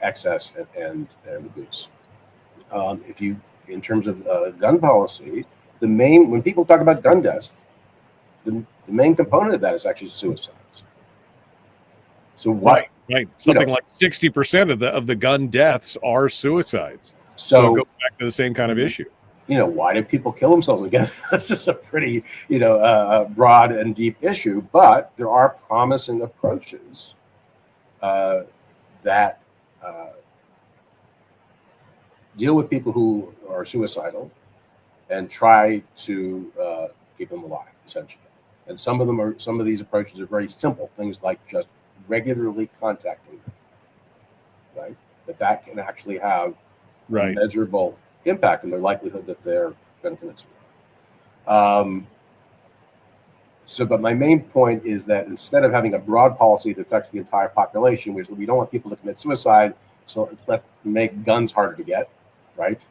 excess and abuse. In terms of gun policy, when people talk about gun deaths, the main component of that is actually suicides. So what? Right. Something like 60% of the gun deaths are suicides. So go back to the same kind of issue. Why do people kill themselves again? This is a pretty, broad and deep issue, but there are promising approaches that deal with people who are suicidal and try to keep them alive, essentially. And some of these approaches are very simple, things like just regularly contacting them, right? That can actually have a measurable impact on their likelihood that they're going to commit suicide. But my main point is that instead of having a broad policy that affects the entire population, which we don't want people to commit suicide, so let's make guns harder to get, right?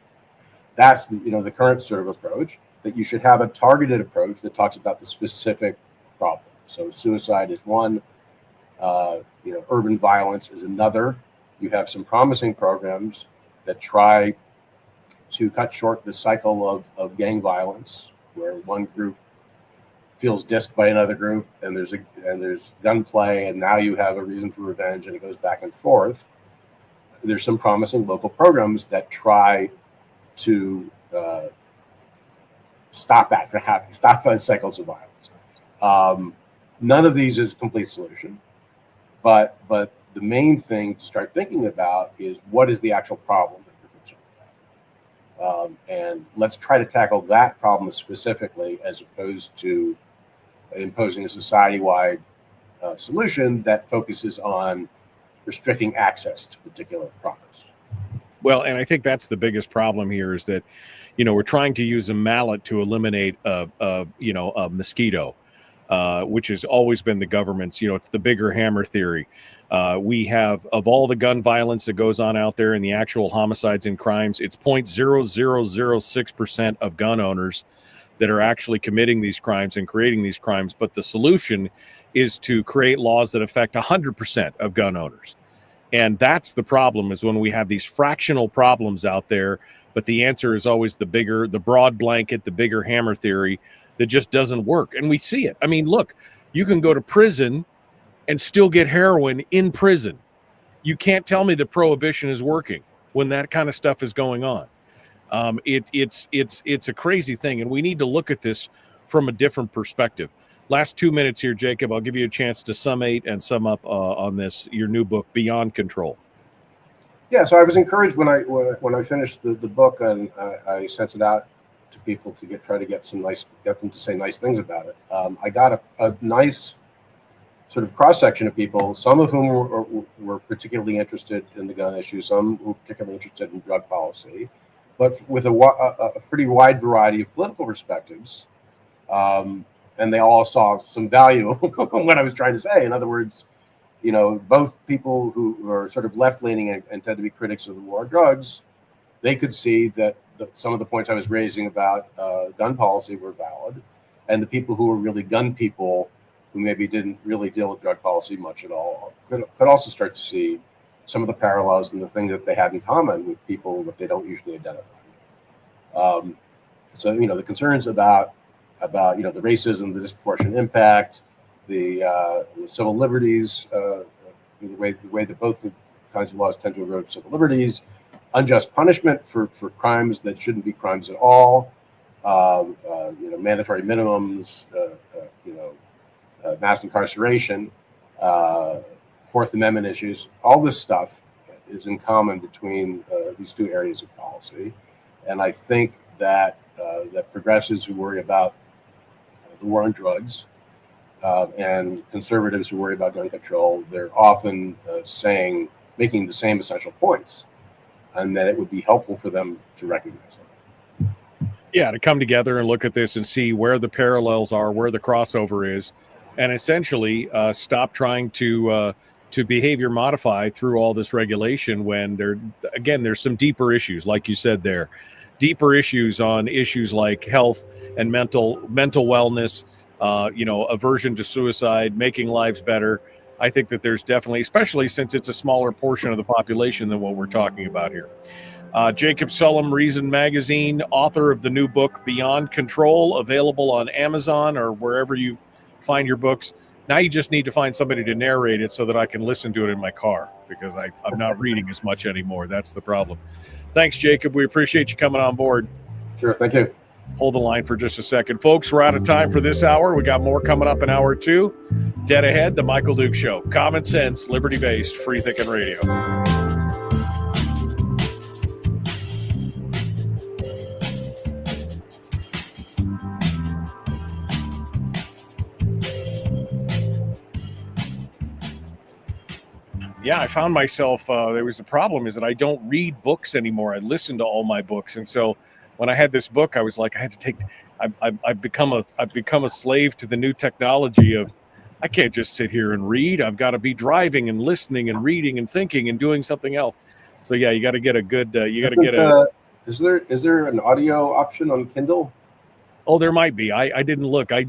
That's the current sort of approach. That you should have a targeted approach that talks about the specific problem. So suicide is one. Urban violence is another. You have some promising programs that try to cut short the cycle of gang violence, where one group feels dissed by another group, and there's gunplay, and now you have a reason for revenge, and it goes back and forth. There's some promising local programs that try to stop that from happening, stop those cycles of violence. None of these is a complete solution, but the main thing to start thinking about is what is the actual problem that you're concerned about, and let's try to tackle that problem specifically, as opposed to imposing a society-wide solution that focuses on restricting access to particular products. Well, and I think that's the biggest problem here is that, we're trying to use a mallet to eliminate a mosquito, which has always been the government's, it's the bigger hammer theory. We have, of all the gun violence that goes on out there and the actual homicides and crimes, it's 0.0006% of gun owners that are actually committing these crimes and creating these crimes. But the solution is to create laws that affect 100% of gun owners. And that's the problem, is when we have these fractional problems out there, but the answer is always the broad blanket, the bigger hammer theory that just doesn't work. And we see it. I mean, look, you can go to prison and still get heroin in prison. You can't tell me that prohibition is working when that kind of stuff is going on. It's a crazy thing, and we need to look at this from a different perspective. Last 2 minutes here, Jacob. I'll give you a chance to summate and sum up on this, your new book, Beyond Control. Yeah, so I was encouraged when I finished the book, and I sent it out to people to get them to say nice things about it. I got a nice sort of cross section of people, some of whom were particularly interested in the gun issue, some were particularly interested in drug policy, but with a pretty wide variety of political perspectives. And they all saw some value in what I was trying to say. In other words, both people who are sort of left-leaning and tend to be critics of the war on drugs, they could see that some of the points I was raising about gun policy were valid, and the people who were really gun people, who maybe didn't really deal with drug policy much at all, could also start to see some of the parallels and the things that they had in common with people that they don't usually identify with. So the concerns about the racism, the disproportionate impact, the civil liberties, the way that both the kinds of laws tend to erode civil liberties, unjust punishment for crimes that shouldn't be crimes at all, mandatory minimums, mass incarceration, Fourth Amendment issues. All this stuff is in common between these two areas of policy, and I think that progressives who worry about the war on drugs and conservatives who worry about gun control, they're often making the same essential points, and that it would be helpful for them to recognize it. Yeah, to come together and look at this and see where the parallels are, where the crossover is, and essentially stop trying to behavior modify through all this regulation when there's some deeper issues, like you said there. Deeper issues on issues like health and mental wellness, aversion to suicide, making lives better. I think that there's definitely, especially since it's a smaller portion of the population than what we're talking about here. Jacob Sullum, Reason Magazine, author of the new book, Beyond Control, available on Amazon or wherever you find your books. Now you just need to find somebody to narrate it so that I can listen to it in my car, because I'm not reading as much anymore. That's the problem. Thanks, Jacob. We appreciate you coming on board. Sure, thank you. Hold the line for just a second. Folks, we're out of time for this hour. We got more coming up in hour 2. Dead ahead, The Michael Duke Show. Common sense, liberty-based, free-thinking radio. Yeah, I found myself, there was a problem is that I don't read books anymore. I listen to all my books. And so when I had this book, I was like, I've become a slave to the new technology of, I can't just sit here and read. I've got to be driving and listening and reading and thinking and doing something else. So yeah, you got to get a good, is there an audio option on Kindle? Oh, there might be. I didn't look. I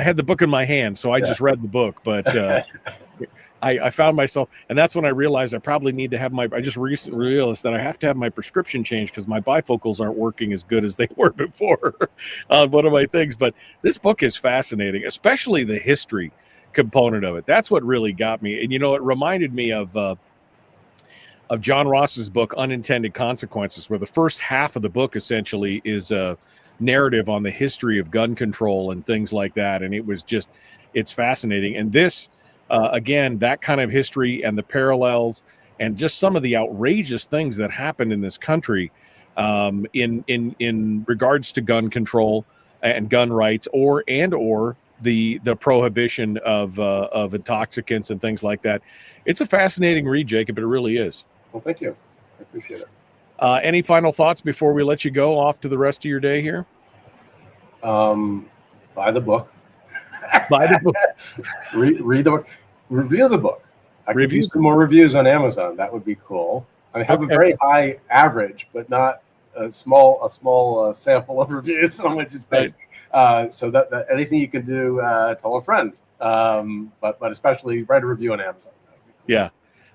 had the book in my hand, so I just read the book, but I found myself, and that's when I realized I probably need to have I just recently realized that I have to have my prescription changed because my bifocals aren't working as good as they were before on one of my things. But this book is fascinating, especially the history component of it. That's what really got me. And, it reminded me of John Ross's book, Unintended Consequences, where the first half of the book essentially is narrative on the history of gun control and things like that. And it's fascinating. And this, again, that kind of history and the parallels and just some of the outrageous things that happened in this country in regards to gun control and gun rights or the prohibition of intoxicants and things like that. It's a fascinating read, Jacob. It really is. Well, thank you. I appreciate it. Any final thoughts before we let you go off to the rest of your day here? Buy the book. Buy the book. Read the book. Review the book. I could use some more reviews on Amazon. That would be cool. I have a very high average, but not a small sample of reviews on which it's based. So that anything you can do, tell a friend. but especially write a review on Amazon. Yeah.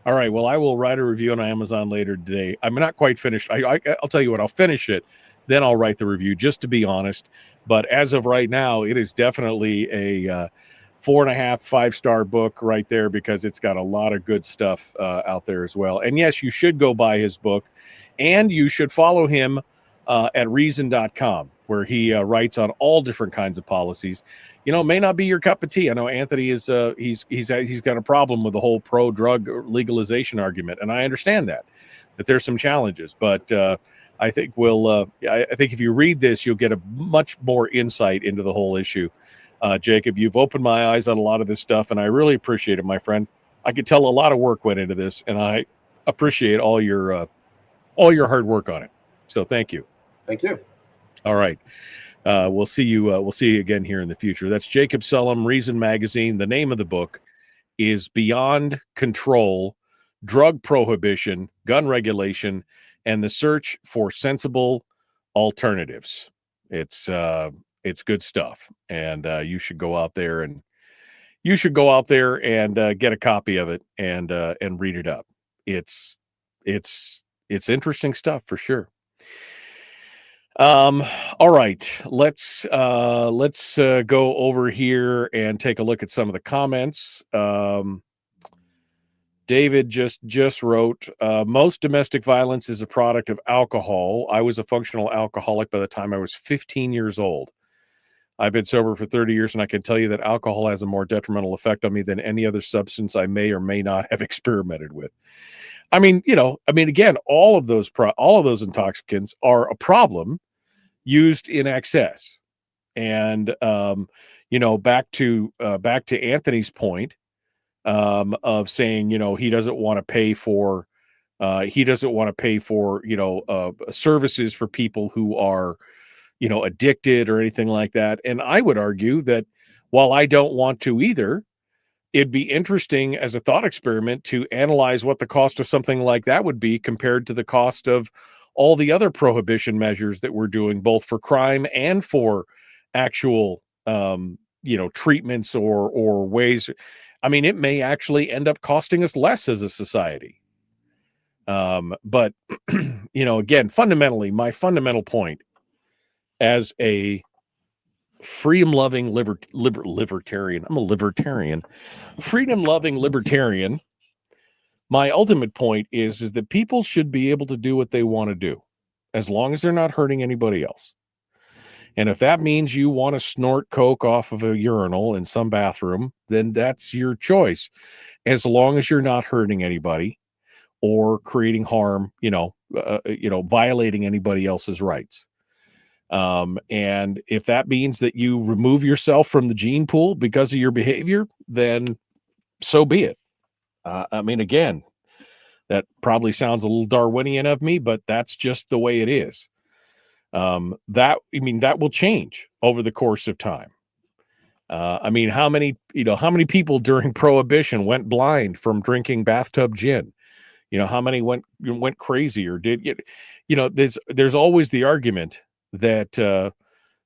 All right. Well, I will write a review on Amazon later today. I'm not quite finished. I'll tell you what, I'll finish it. Then I'll write the review, just to be honest. But as of right now, it is definitely a 4.5, 5-star book right there, because it's got a lot of good stuff out there as well. And yes, you should go buy his book, and you should follow him at reason.com, where he writes on all different kinds of policies. You know, may not be your cup of tea. I know Anthony is he's got a problem with the whole pro-drug legalization argument, and I understand that there's some challenges, but I think I think if you read this, you'll get a much more insight into the whole issue. Jacob, you've opened my eyes on a lot of this stuff, and I really appreciate it, my friend. I could tell a lot of work went into this, and I appreciate all your hard work on it. So thank you. Thank you. All right. We'll see you again here in the future. That's Jacob Sullum, Reason Magazine. The name of the book is Beyond Control: Drug Prohibition, Gun Regulation, and the Search for Sensible Alternatives. It's good stuff, and you should go out there and get a copy of it and read it up. It's interesting stuff for sure. All right, let's go over here and take a look at some of the comments. David just wrote, most domestic violence is a product of alcohol. I was a functional alcoholic by the time I was 15 years old. I've been sober for 30 years, and I can tell you that alcohol has a more detrimental effect on me than any other substance I may or may not have experimented with. Again, all of those intoxicants are a problem used in excess. And back to Anthony's point of saying, he doesn't want to pay for services for people who are addicted or anything like that. And I would argue that while I don't want to either, it'd be interesting as a thought experiment to analyze what the cost of something like that would be compared to the cost of all the other prohibition measures that we're doing, both for crime and for actual, treatments or ways. I mean, it may actually end up costing us less as a society. But, again, fundamentally, my fundamental point as a freedom-loving libertarian, I'm a libertarian, freedom-loving libertarian, my ultimate point is that people should be able to do what they want to do, as long as they're not hurting anybody else. And if that means you want to snort coke off of a urinal in some bathroom, then that's your choice, as long as you're not hurting anybody or creating harm, violating anybody else's rights. And if that means that you remove yourself from the gene pool because of your behavior, then so be it. Again, that probably sounds a little Darwinian of me, but that's just the way it is. That will change over the course of time. How many people during Prohibition went blind from drinking bathtub gin? How many went crazy or did, there's always the argument that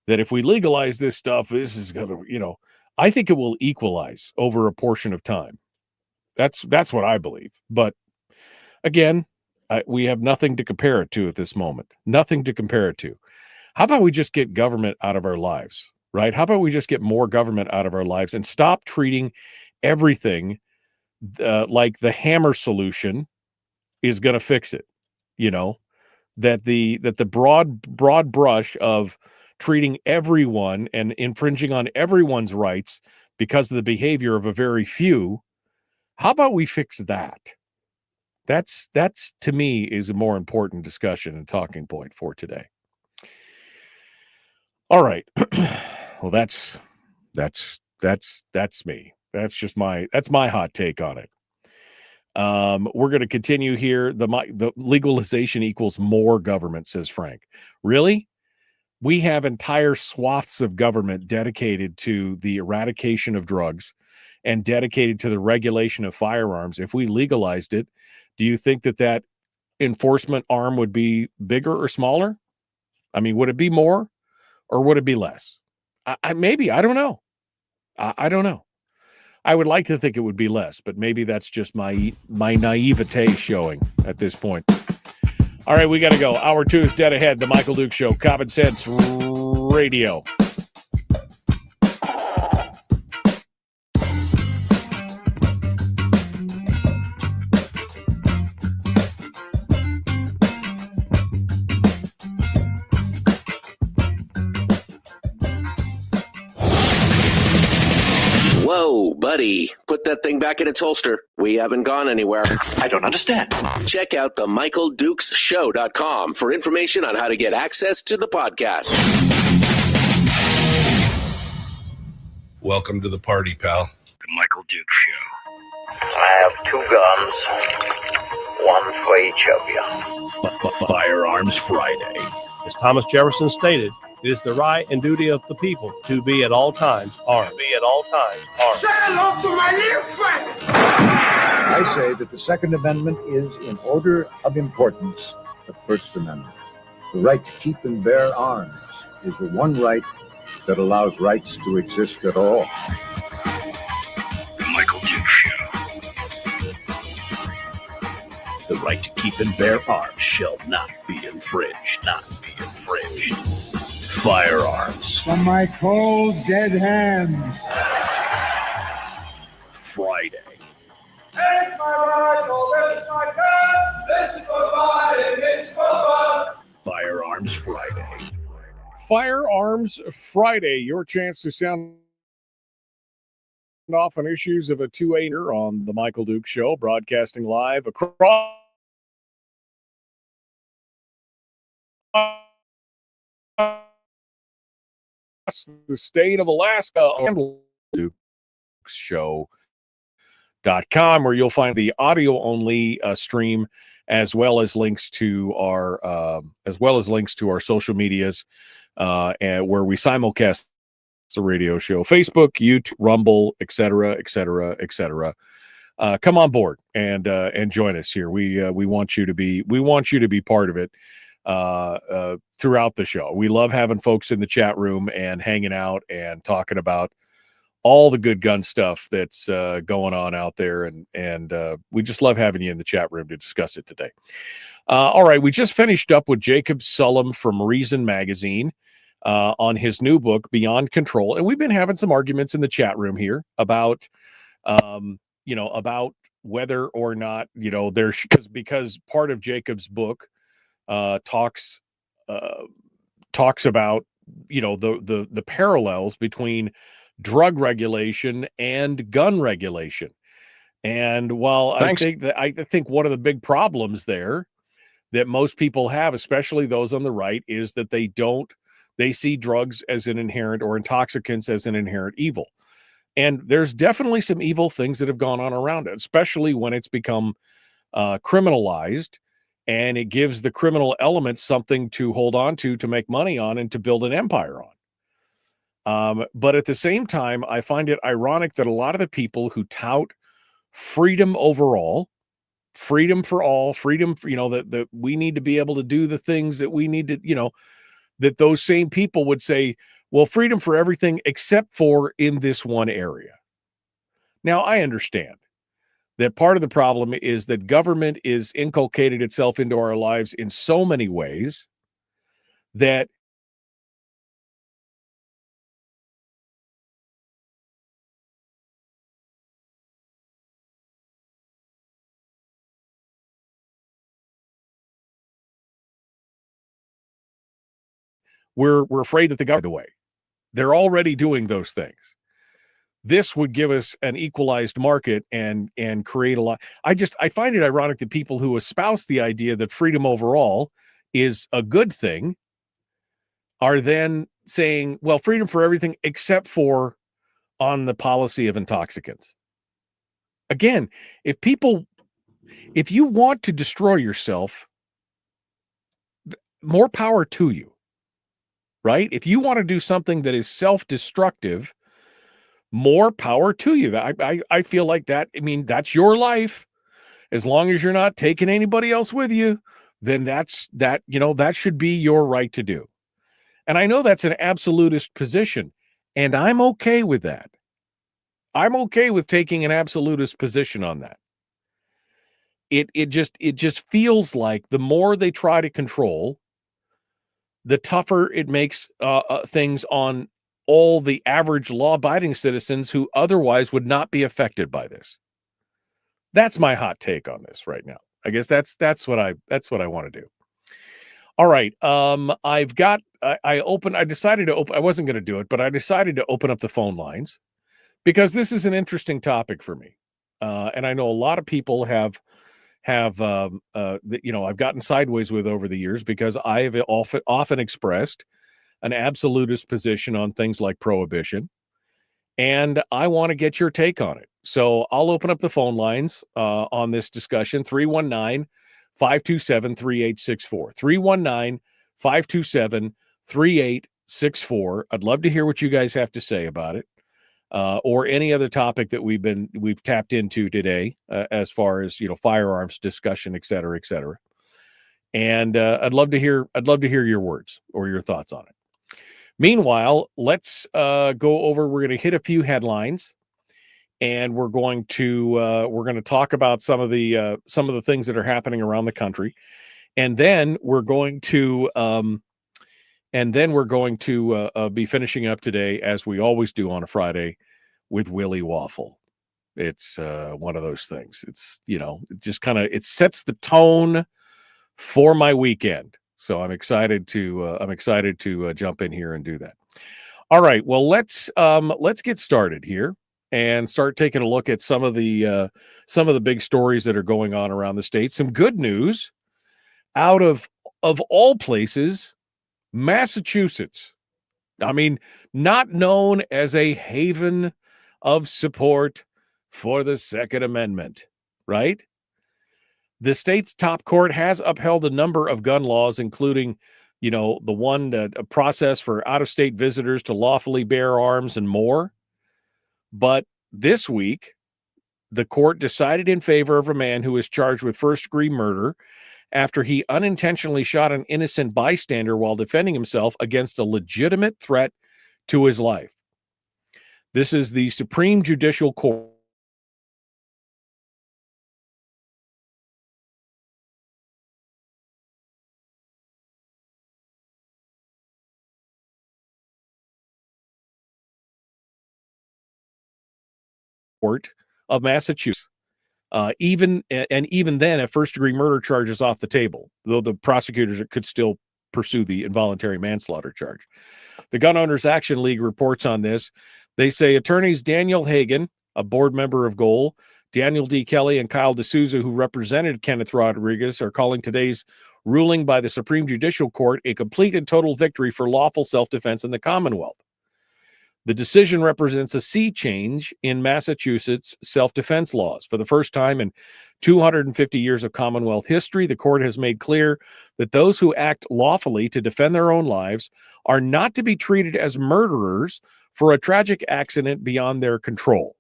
if we legalize this stuff, this is going to, I think it will equalize over a portion of time. That's what I believe. But again, we have nothing to compare it to at this moment. Nothing to compare it to. How about we just get government out of our lives, right? How about we just get more government out of our lives and stop treating everything like the hammer solution is going to fix it? That the broad brush of treating everyone and infringing on everyone's rights because of the behavior of a very few. How about we fix that? That's to me is a more important discussion and talking point for today. All right. Well, that's me. That's my hot take on it. We're going to continue here. The legalization equals more government, says Frank. Really? We have entire swaths of government dedicated to the eradication of drugs and dedicated to the regulation of firearms. If we legalized it, do you think that enforcement arm would be bigger or smaller? Would it be more or would it be less? Maybe. I don't know. I don't know. I would like to think it would be less, but maybe that's just my naivete showing at this point. All right, we got to go. Hour 2 is dead ahead. The Michael Duke Show, Common Sense Radio. Whoa, buddy. Put that thing back in its holster. We haven't gone anywhere. I don't understand. Check out the MichaelDukesShow.com for information on how to get access to the podcast. Welcome to the party, pal. The Michael Duke Show. I have 2 guns, one for each of you. Firearms Friday. As Thomas Jefferson stated, it is the right and duty of the people to be at all times armed. Say hello to my little friend. I say that the Second Amendment is, in order of importance, the First Amendment. The right to keep and bear arms is the one right that allows rights to exist at all. The Michael Duke Show. The right to keep and bear arms shall not be infringed. Not be infringed. Firearms. From my cold, dead hands. Friday. It's my rifle, this is my gun, this is for fighting, this is for fun. Firearms Friday. Firearms Friday, your chance to sound off on issues of a 2-8er on the Michael Duke Show, broadcasting live across the state of Alaska on Duke Show.com, where you'll find the audio only stream as well as links to our social medias and where we simulcast the radio show, Facebook, YouTube, Rumble, etc. Come on board and join us here. We want you to be part of it throughout the show. We love having folks in the chat room and hanging out and talking about all the good gun stuff that's going on out there, and we just love having you in the chat room to discuss it today. All right, we just finished up with Jacob Sullum from Reason Magazine on his new book, Beyond Control, and we've been having some arguments in the chat room here about about whether or not there's because part of Jacob's book talks about the parallels between drug regulation and gun regulation. And while I think one of the big problems there that most people have, especially those on the right, is that they see drugs as an inherent, or intoxicants as an inherent evil. And there's definitely some evil things that have gone on around it, especially when it's become criminalized, and it gives the criminal element something to hold on to make money on and to build an empire on. But at the same time, I find it ironic that a lot of the people who tout freedom overall, freedom for all, freedom for, that we need to be able to do the things that we need to, that those same people would say, well, freedom for everything except for in this one area. Now, I understand that part of the problem is that government is inculcated itself into our lives in so many ways that we're afraid that the government away. They're already doing those things. This would give us an equalized market and create a lot. I find it ironic that people who espouse the idea that freedom overall is a good thing are then saying, well, freedom for everything except for on the policy of intoxicants. Again, if you want to destroy yourself, more power to you. Right? If you want to do something that is self-destructive, more power to you. I feel like that. I mean, that's your life. As long as you're not taking anybody else with you, then that should be your right to do. And I know that's an absolutist position, and I'm okay with that. I'm okay with taking an absolutist position on that. It just feels like the more they try to control, the tougher it makes things on all the average law-abiding citizens who otherwise would not be affected by this. That's my hot take on this right now. I guess that's what I want to do. All right. I decided to open, I wasn't going to do it, but I decided to open up the phone lines because this is an interesting topic for me. And I know a lot of people have I've gotten sideways with over the years because I have often expressed an absolutist position on things like prohibition. And I want to get your take on it. So I'll open up the phone lines on this discussion, 319-527-3864. 319-527-3864. I'd love to hear what you guys have to say about it. Or any other topic that we've tapped into today, as far as firearms discussion, et cetera, et cetera. And I'd love to hear your words or your thoughts on it. Meanwhile, let's go over. We're going to hit a few headlines, and we're going to talk about some of the things that are happening around the country, and then we're going to be finishing up today, as we always do on a Friday, with Willie Waffle. It's one of those things. It's it sets the tone for my weekend. So I'm excited to jump in here and do that. All right. Well, let's get started here and start taking a look at some of the big stories that are going on around the state. Some good news out of all places, Massachusetts. I mean, not known as a haven of support for the Second Amendment, right? The state's top court has upheld a number of gun laws, including, the one that a process for out-of-state visitors to lawfully bear arms and more. But this week, the court decided in favor of a man who was charged with first-degree murder after he unintentionally shot an innocent bystander while defending himself against a legitimate threat to his life. This is the Supreme Judicial Court. Of Massachusetts. Even then, a first-degree murder charge is off the table, though the prosecutors could still pursue the involuntary manslaughter charge. The Gun Owners Action League reports on this. They say attorneys Daniel Hagan, a board member of Goal, Daniel D. Kelly, and Kyle D'Souza, who represented Kenneth Rodriguez, are calling today's ruling by the Supreme Judicial Court a complete and total victory for lawful self-defense in the Commonwealth. The decision represents a sea change in Massachusetts self-defense laws. For the first time in 250 years of Commonwealth history, the court has made clear that those who act lawfully to defend their own lives are not to be treated as murderers for a tragic accident beyond their control.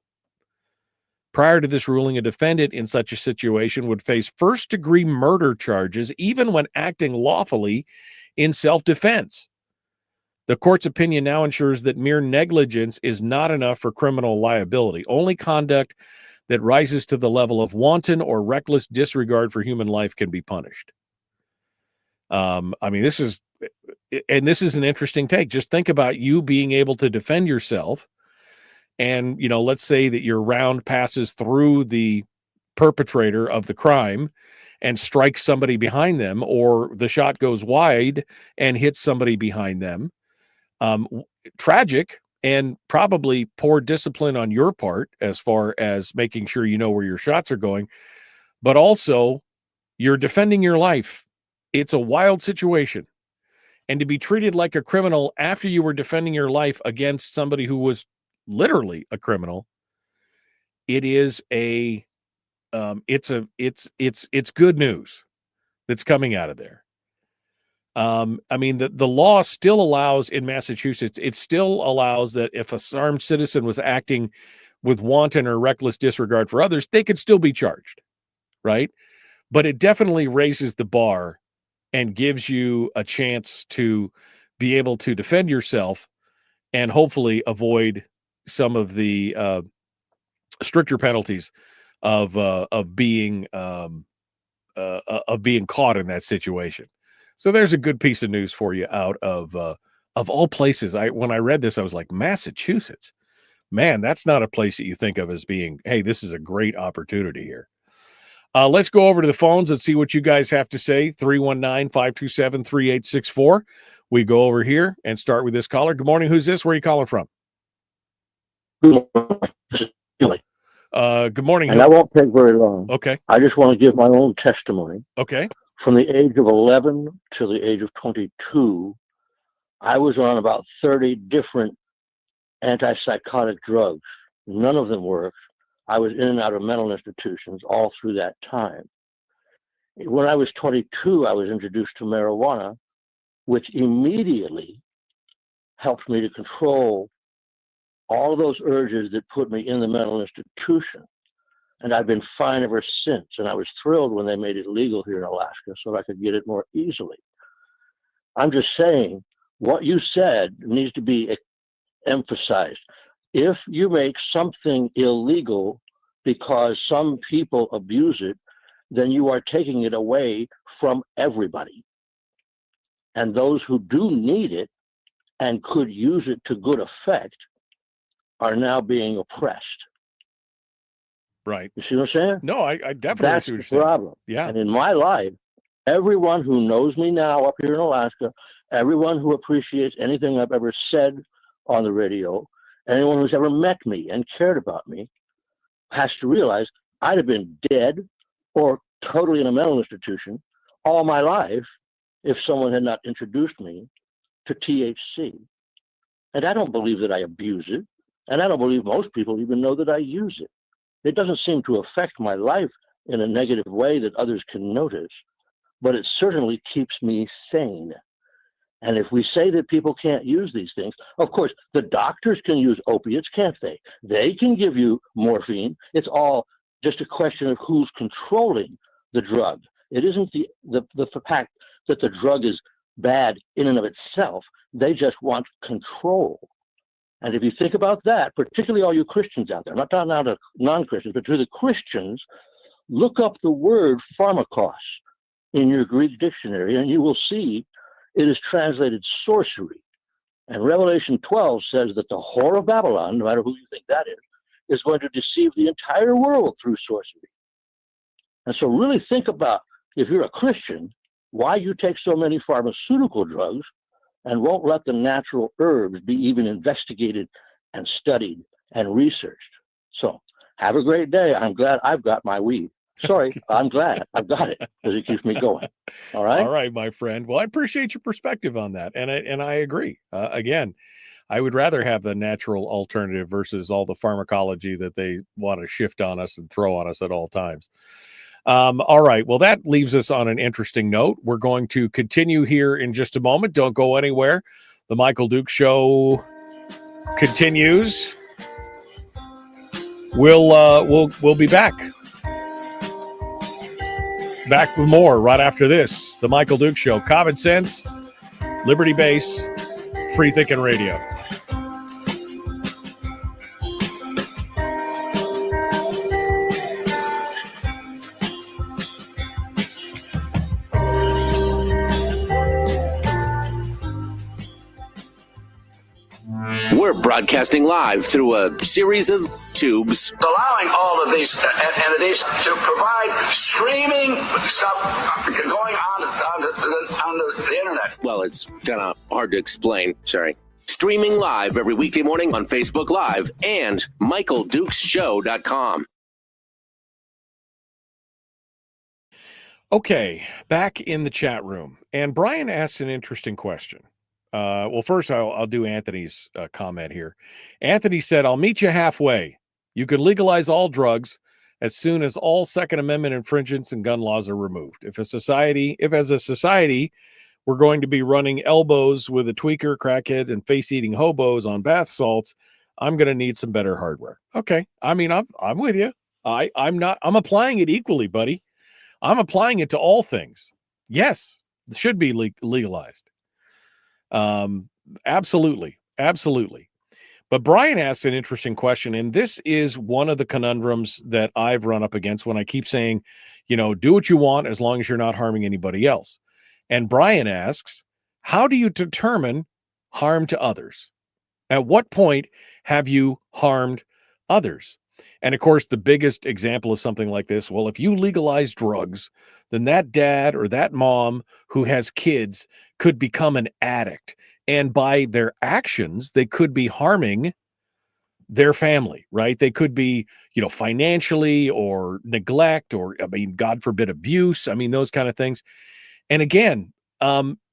Prior to this ruling, a defendant in such a situation would face first-degree murder charges even when acting lawfully in self-defense. The court's opinion now ensures that mere negligence is not enough for criminal liability. Only conduct that rises to the level of wanton or reckless disregard for human life can be punished. This is an interesting take. Just think about you being able to defend yourself. And, let's say that your round passes through the perpetrator of the crime and strikes somebody behind them, or the shot goes wide and hits somebody behind them. Tragic and probably poor discipline on your part as far as making sure you know where your shots are going, but also you're defending your life. It's a wild situation. And to be treated like a criminal after you were defending your life against somebody who was literally a criminal, it is it's good news that's coming out of there. The law still allows in Massachusetts, it still allows that if a armed citizen was acting with wanton or reckless disregard for others, they could still be charged, right? But it definitely raises the bar and gives you a chance to be able to defend yourself and hopefully avoid some of the stricter penalties of being caught in that situation. So there's a good piece of news for you out of all places. When I read this, I was like, Massachusetts, man, that's not a place that you think of as being, hey, this is a great opportunity here. Let's go over to the phones and see what you guys have to say. 319-527-3864. We go over here and start with this caller. Good morning. Who's this? Where are you calling from? Good morning. And I won't take very long. Okay. I just want to give my own testimony. Okay. From the age of 11 to the age of 22, I was on about 30 different antipsychotic drugs. None of them worked. I was in and out of mental institutions all through that time. When I was 22, I was introduced to marijuana, which immediately helped me to control all those urges that put me in the mental institution. And I've been fine ever since. And I was thrilled when they made it legal here in Alaska so that I could get it more easily. I'm just saying, what you said needs to be emphasized. If you make something illegal because some people abuse it, then you are taking it away from everybody. And those who do need it and could use it to good effect are now being oppressed. Right. You see what I'm saying? No, I definitely That's see what the you're saying. problem. Yeah. And in my life, everyone who knows me now up here in Alaska, everyone who appreciates anything I've ever said on the radio, anyone who's ever met me and cared about me, has to realize I'd have been dead or totally in a mental institution all my life if someone had not introduced me to THC. And I don't believe that I abuse it. And I don't believe most people even know that I use it. It doesn't seem to affect my life in a negative way that others can notice, but it certainly keeps me sane. And if we say that people can't use these things, of course, the doctors can use opiates, can't they? They can give you morphine. It's all just a question of who's controlling the drug. It isn't the fact that the drug is bad in and of itself. They just want control. And if you think about that, particularly all you Christians out there, I'm not talking now to non-Christians, but to the Christians, look up the word pharmakos in your Greek dictionary, and you will see it is translated sorcery. And Revelation 12 says that the whore of Babylon, no matter who you think that is going to deceive the entire world through sorcery. And so really think about, if you're a Christian, why you take so many pharmaceutical drugs and won't let the natural herbs be even investigated and studied and researched. So have a great day. I'm glad I've got my weed. Sorry, I'm glad I've got it because it keeps me going. All right. All right, my friend. Well, I appreciate your perspective on that. And I agree. Again, I would rather have the natural alternative versus all the pharmacology that they want to shift on us and throw on us at all times. All right. Well, that leaves us on an interesting note. We're going to continue here in just a moment. Don't go anywhere. The Michael Duke Show continues. We'll be back. Back with more right after this. The Michael Duke Show. Common sense, liberty base, free thinking radio. We're broadcasting live through a series of tubes. Allowing all of these entities to provide streaming stuff going on the internet. Well, it's kind of hard to explain. Sorry. Streaming live every weekday morning on Facebook Live and MichaelDukesShow.com. Okay, back in the chat room. And Brian asked an interesting question. Well, first I'll do Anthony's comment here. Anthony said, I'll meet you halfway. You could legalize all drugs as soon as all Second Amendment infringements and gun laws are removed. If as a society, we're going to be running elbows with a tweaker, crackheads, and face-eating hobos on bath salts, I'm going to need some better hardware. Okay. I mean, I'm with you. I'm applying it equally, buddy. I'm applying it to all things. Yes, it should be legalized. Absolutely. But Brian asks an interesting question, and this is one of the conundrums that I've run up against when I keep saying, do what you want as long as you're not harming anybody else. And Brian asks, how do you determine harm to others? At what point have you harmed others? And of course, the biggest example of something like this, well, if you legalize drugs, then that dad or that mom who has kids could become an addict. And by their actions, they could be harming their family, right? They could be, financially or neglect or, God forbid, abuse. Those kind of things. And again,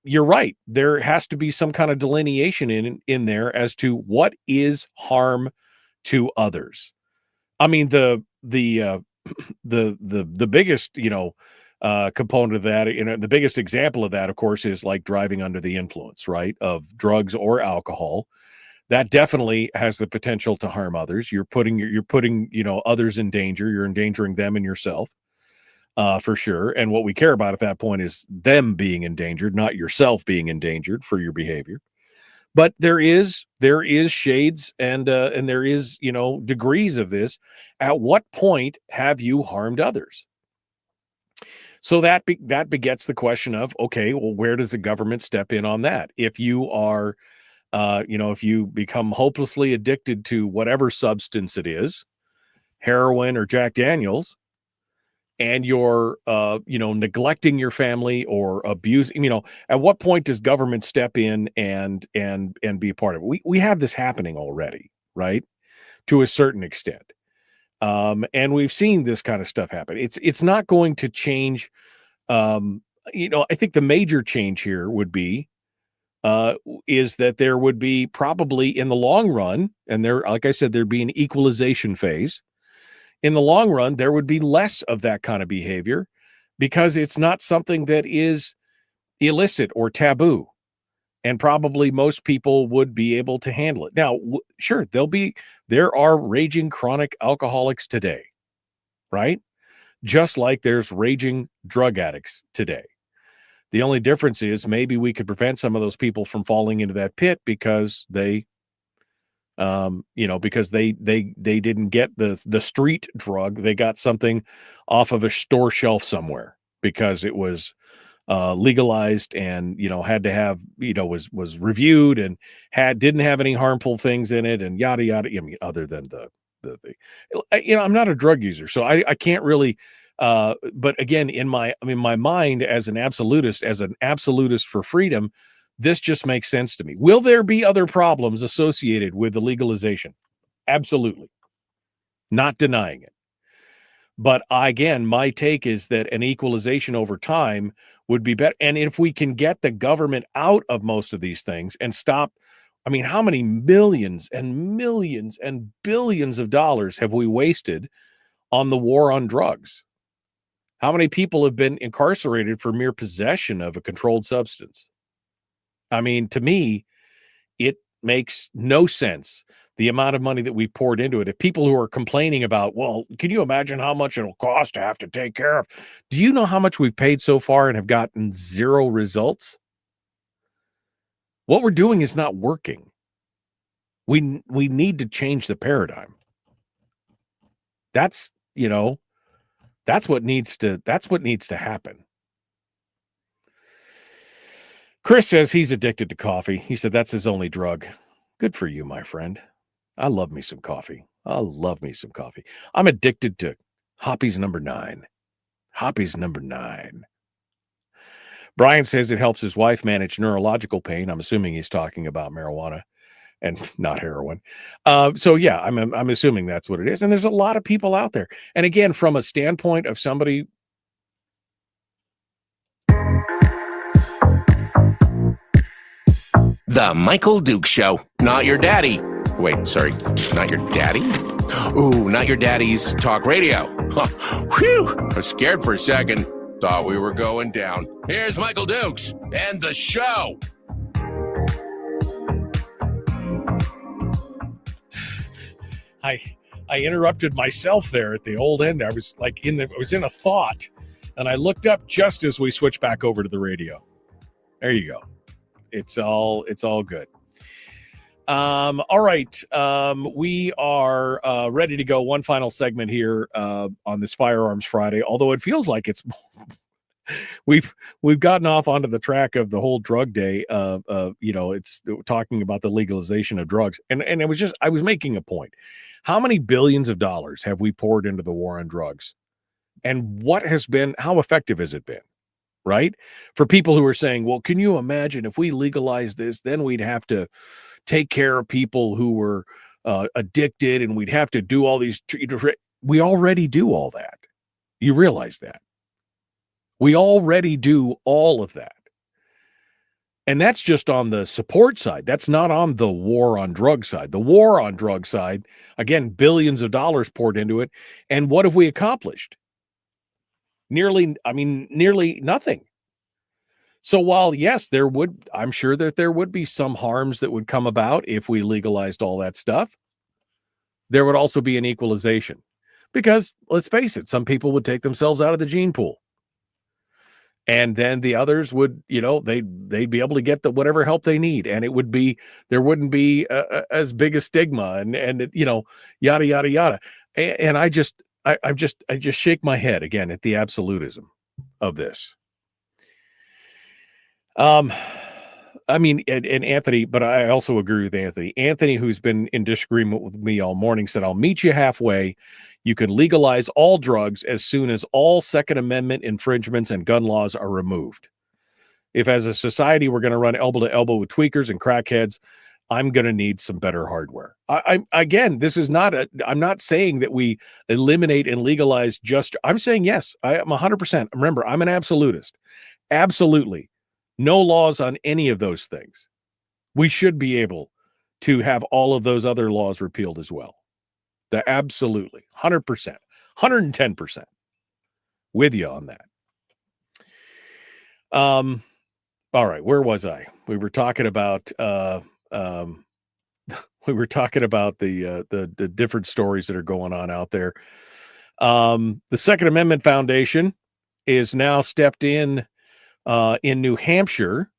you're right. There has to be some kind of delineation in there as to what is harm to others. The biggest, component of that, the biggest example of that, of course, is like driving under the influence, right, of drugs or alcohol. That definitely has the potential to harm others. You're putting, others in danger. You're endangering them and yourself, for sure. And what we care about at that point is them being endangered, not yourself being endangered for your behavior. But there is shades and there is, degrees of this. At what point have you harmed others? So that begets the question of, okay, well, where does the government step in on that? If you are, if you become hopelessly addicted to whatever substance it is, heroin or Jack Daniels, and you're, neglecting your family or abusing, at what point does government step in and be a part of it? We have this happening already, right? To a certain extent. And we've seen this kind of stuff happen. It's not going to change. I think the major change here would be, is that there would be probably in the long run, and there, like I said, there'd be an equalization phase. In the long run, there would be less of that kind of behavior because it's not something that is illicit or taboo. And probably most people would be able to handle it. Now, sure, there are raging chronic alcoholics today, right? Just like there's raging drug addicts today. The only difference is maybe we could prevent some of those people from falling into that pit because they because they didn't get the street drug. They got something off of a store shelf somewhere because it was legalized and, had to have, was reviewed and didn't have any harmful things in it and yada, yada. Other than the I'm not a drug user, so I can't really, but again, in my mind as an absolutist for freedom, this just makes sense to me. Will there be other problems associated with the legalization? Absolutely. Not denying it. But again, my take is that an equalization over time would be better. And if we can get the government out of most of these things and stop, how many millions and millions and billions of dollars have we wasted on the war on drugs? How many people have been incarcerated for mere possession of a controlled substance? To me, it makes no sense, the amount of money that we poured into it. If people who are complaining about, well, can you imagine how much it'll cost to have to take care of? Do you know how much we've paid so far and have gotten zero results? What we're doing is not working. We need to change the paradigm. That's what needs to happen. Chris says he's addicted to coffee. He said that's his only drug. Good for you, my friend. I love me some coffee. I'm addicted to Hoppy's number 9. Brian says it helps his wife manage neurological pain. I'm assuming he's talking about marijuana and not heroin. So yeah, I'm assuming that's what it is. And there's a lot of people out there. And again, from a standpoint of somebody, The Michael Duke Show. Not your daddy. Wait, sorry. Not your daddy? Ooh, not your daddy's talk radio. Whew. I was scared for a second. Thought we were going down. Here's Michael Dukes and the show. I interrupted myself there at the old end. I was in a thought, and I looked up just as we switched back over to the radio. There you go. It's all good. All right. We are ready to go. One final segment here on this Firearms Friday, although it feels like it's we've gotten off onto the track of the whole drug day. It's talking about the legalization of drugs. And it was just, I was making a point. How many billions of dollars have we poured into the war on drugs? And how effective has it been? Right? For people who are saying, well, can you imagine if we legalize this, then we'd have to take care of people who were addicted, and we'd have to do all these. We already do all that. You realize that? We already do all of that. And that's just on the support side. That's not on the war on drug side. The war on drug side, again, billions of dollars poured into it. And what have we accomplished? Nearly nothing. So while, yes, I'm sure that there would be some harms that would come about if we legalized all that stuff, there would also be an equalization. Because let's face it, some people would take themselves out of the gene pool. And then the others would, they'd be able to get whatever help they need. And there wouldn't be as big a stigma and yada, yada, yada. And I just shake my head again at the absolutism of this. And Anthony, but I also agree with Anthony. Anthony, who's been in disagreement with me all morning, said, I'll meet you halfway. You can legalize all drugs as soon as all Second Amendment infringements and gun laws are removed. If as a society we're going to run elbow to elbow with tweakers and crackheads, I'm going to need some better hardware. This is not I'm not saying that we eliminate and legalize I'm saying, yes, I am 100%. Remember, I'm an absolutist. Absolutely. No laws on any of those things. We should be able to have all of those other laws repealed as well. Absolutely. 100%. 110%. With you on that. All right. Where was I? We were talking about the different stories that are going on out there. The Second Amendment Foundation is now stepped in New Hampshire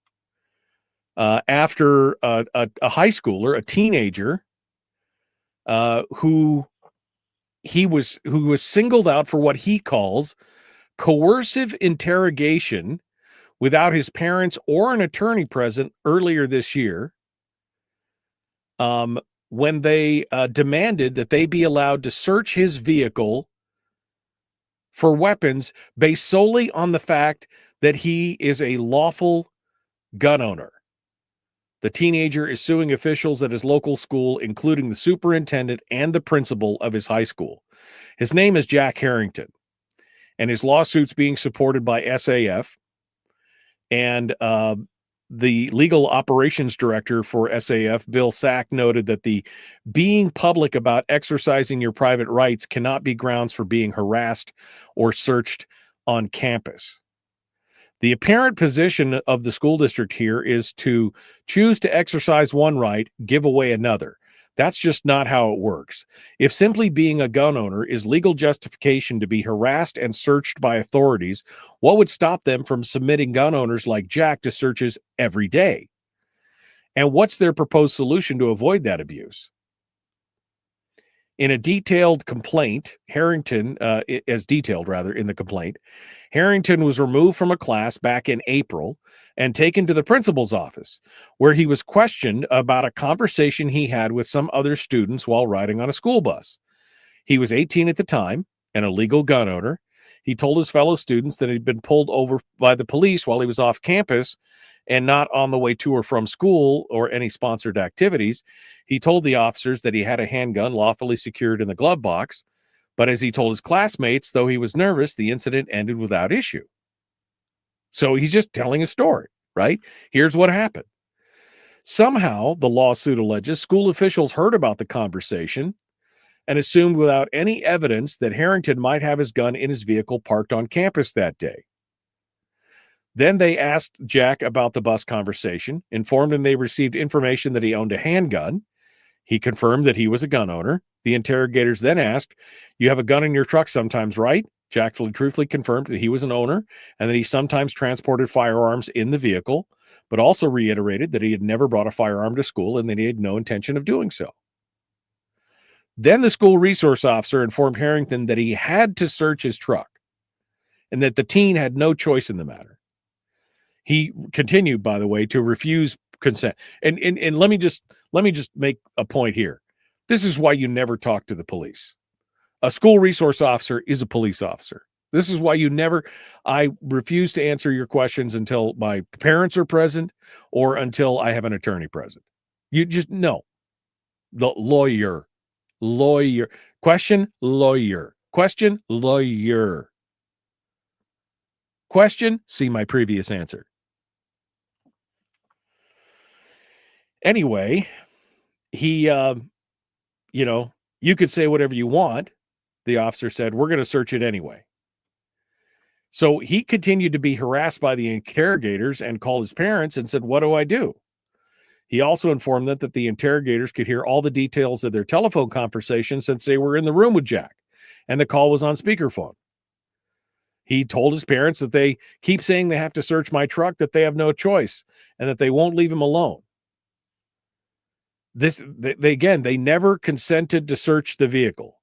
after a high schooler, a teenager, who was singled out for what he calls coercive interrogation without his parents or an attorney present earlier this year, when they demanded that they be allowed to search his vehicle for weapons based solely on the fact that he is a lawful gun owner. The teenager is suing officials at his local school, including the superintendent and the principal of his high school. His name is Jack Harrington, and his lawsuit's being supported by SAF. And the legal operations director for SAF, Bill Sack, noted that the being public about exercising your private rights cannot be grounds for being harassed or searched on campus. The apparent position of the school district here is to choose to exercise one right, give away another. That's just not how it works. If simply being a gun owner is legal justification to be harassed and searched by authorities, what would stop them from submitting gun owners like Jack to searches every day? And what's their proposed solution to avoid that abuse? In a detailed complaint, Harrington, as detailed rather in the complaint, Harrington was removed from a class back in April and taken to the principal's office, where he was questioned about a conversation he had with some other students while riding on a school bus. He was 18 at the time and a legal gun owner. He told his fellow students that he'd been pulled over by the police while he was off campus and not on the way to or from school or any sponsored activities. He told the officers that he had a handgun lawfully secured in the glove box, but as he told his classmates, though he was nervous, the incident ended without issue. So he's just telling a story, right? Here's what happened. Somehow, the lawsuit alleges, school officials heard about the conversation and assumed without any evidence that Harrington might have his gun in his vehicle parked on campus that day. Then they asked Jack about the bus conversation, informed him they received information that he owned a handgun. He confirmed that he was a gun owner. The interrogators then asked, "You have a gun in your truck sometimes, right?" Jack truthfully confirmed that he was an owner and that he sometimes transported firearms in the vehicle, but also reiterated that he had never brought a firearm to school and that he had no intention of doing so. Then the school resource officer informed Harrington that he had to search his truck and that the teen had no choice in the matter. He continued, by the way, to refuse consent. And let me just make a point here. This is why you never talk to the police. A school resource officer is a police officer. This is why I refuse to answer your questions until my parents are present or until I have an attorney present. You just know. The lawyer. Question, lawyer. Question, lawyer. Question, see my previous answer. Anyway, he, you could say whatever you want. The officer said, we're going to search it anyway. So he continued to be harassed by the interrogators and called his parents and said, what do I do? He also informed them that the interrogators could hear all the details of their telephone conversation since they were in the room with Jack, and the call was on speakerphone. He told his parents that they keep saying they have to search my truck, that they have no choice, and that they won't leave him alone. They never consented to search the vehicle.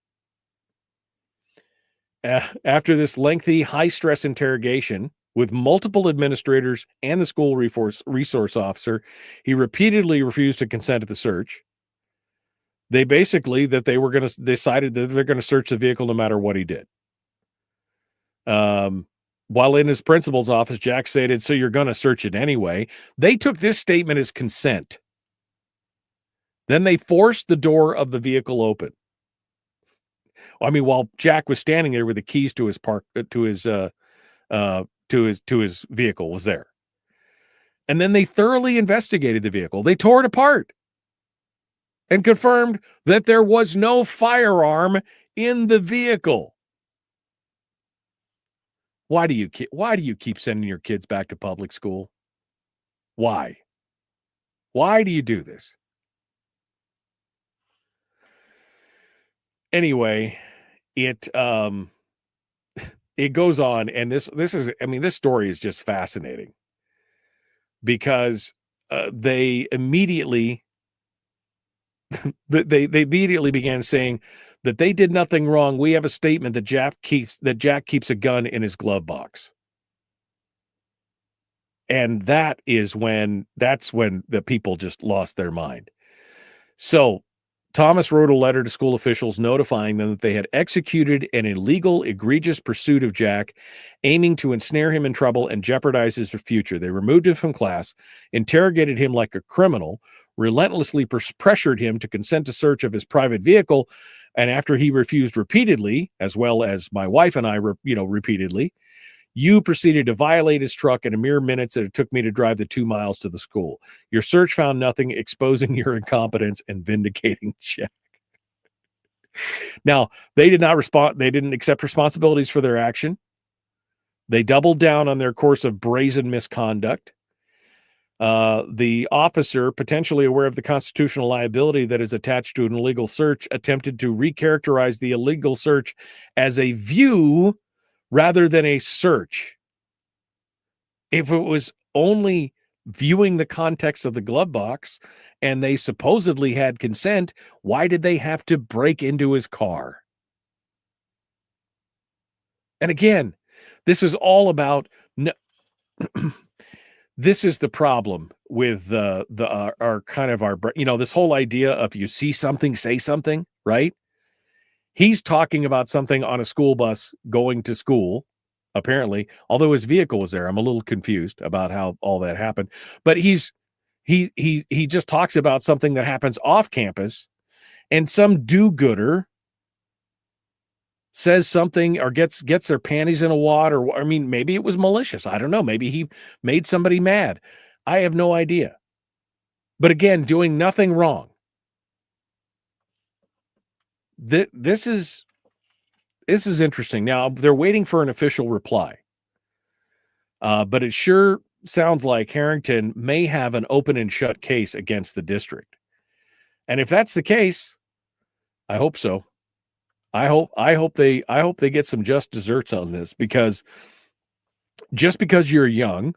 After this lengthy, high-stress interrogation with multiple administrators and the school resource officer, he repeatedly refused to consent to the search. They decided that they're going to search the vehicle no matter what he did. While in his principal's office, Jack stated, so you're going to search it anyway. They took this statement as consent. Then they forced the door of the vehicle open. I mean, while Jack was standing there with the keys to his his vehicle was there. And then they thoroughly investigated the vehicle. They tore it apart and confirmed that there was no firearm in the vehicle. Why do you keep sending your kids back to public school? Why? Why do you do this? Anyway, it goes on, and this story is just fascinating because they immediately began saying that they did nothing wrong. We have a statement that Jack keeps a gun in his glove box. And that's when the people just lost their mind. So Thomas wrote a letter to school officials notifying them that they had executed an illegal, egregious pursuit of Jack, aiming to ensnare him in trouble and jeopardize his future. They removed him from class, interrogated him like a criminal, relentlessly pressured him to consent to search of his private vehicle, and after he refused repeatedly, as well as my wife and I, repeatedly, you proceeded to violate his truck in a mere minutes that it took me to drive the 2 miles to the school. Your search found nothing, exposing your incompetence and vindicating Jack. Now, they did not respond. They didn't accept responsibilities for their action. They doubled down on their course of brazen misconduct. The officer, potentially aware of the constitutional liability that is attached to an illegal search, attempted to recharacterize the illegal search as a view rather than a search. If it was only viewing the context of the glove box and they supposedly had consent, why did they have to break into his car? And again, this is all about this is the problem with this whole idea of you see something, say something, right? He's talking about something on a school bus going to school, apparently, although his vehicle was there. I'm a little confused about how all that happened. But he just talks about something that happens off campus, and some do-gooder says something or gets their panties in a wad, or I mean, maybe it was malicious. I don't know. Maybe he made somebody mad. I have no idea. But again, doing nothing wrong. This is interesting. Now, they're waiting for an official reply. But it sure sounds like Harrington may have an open and shut case against the district. And if that's the case, I hope so. I hope they get some just desserts on this, because just because you're young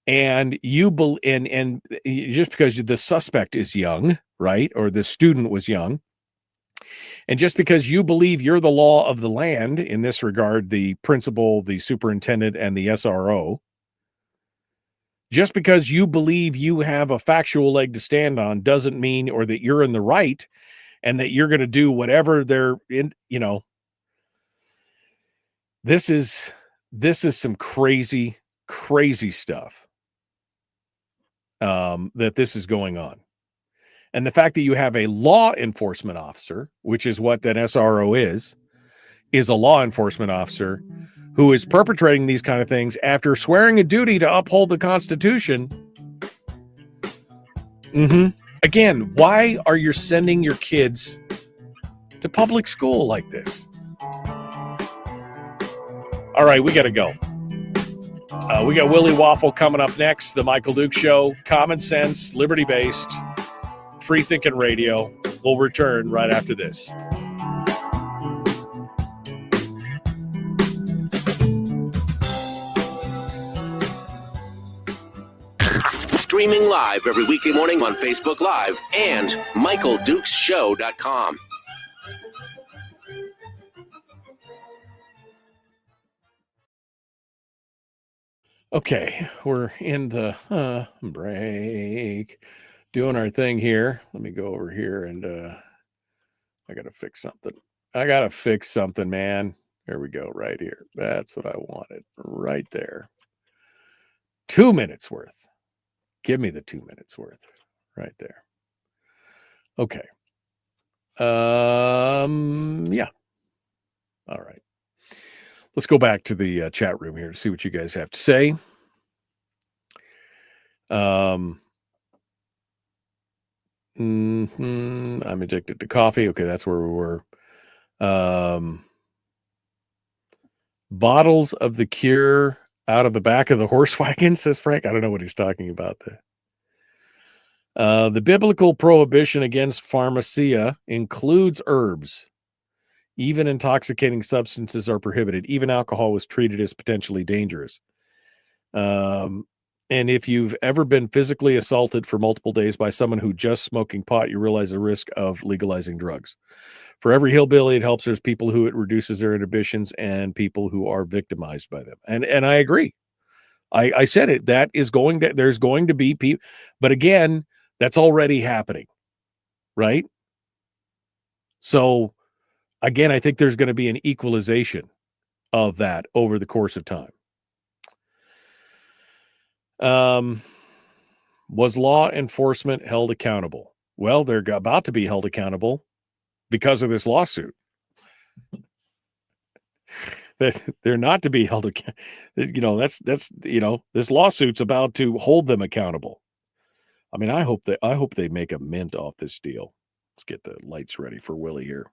and and just because the suspect is young, right? Or the student was young, and just because you believe you're the law of the land, in this regard, the principal, the superintendent, and the SRO, just because you believe you have a factual leg to stand on doesn't mean, or that you're in the right and that you're going to do whatever they're in, this is some crazy stuff that this is going on. And the fact that you have a law enforcement officer, which is what that SRO is a law enforcement officer who is perpetrating these kind of things after swearing a duty to uphold the Constitution. Again, why are you sending your kids to public school like this? All right, we got to go. We got Willie Waffle coming up next. The Michael Duke Show, common sense, liberty-based, free-thinking radio. We'll return right after this. Streaming live every weekday morning on Facebook Live and MichaelDukesShow.com. Okay, we're in the break, doing our thing here. Let me go over here and I got to fix something. Man. There we go, right here. That's what I wanted, right there. 2 minutes worth. Give me the 2 minutes worth right there. Okay. Yeah. All right. Let's go back to the chat room here to see what you guys have to say. I'm addicted to coffee. Okay, that's where we were. Bottles of the cure out of the back of the horse wagon, says Frank. I don't know what he's talking about there. The biblical prohibition against pharmacia includes herbs. Even intoxicating substances are prohibited. Even alcohol was treated as potentially dangerous. And if you've ever been physically assaulted for multiple days by someone who just smoking pot, you realize the risk of legalizing drugs. For every hillbilly it helps, there's people who it reduces their inhibitions and people who are victimized by them. And I agree. I said it. There's going to be people, but again, that's already happening, right? So again, I think there's going to be an equalization of that over the course of time. Was law enforcement held accountable? Well, they're about to be held accountable because of this lawsuit. They're not to be held accountable. This lawsuit's about to hold them accountable. I mean, I hope they make a mint off this deal. Let's get the lights ready for Willie here.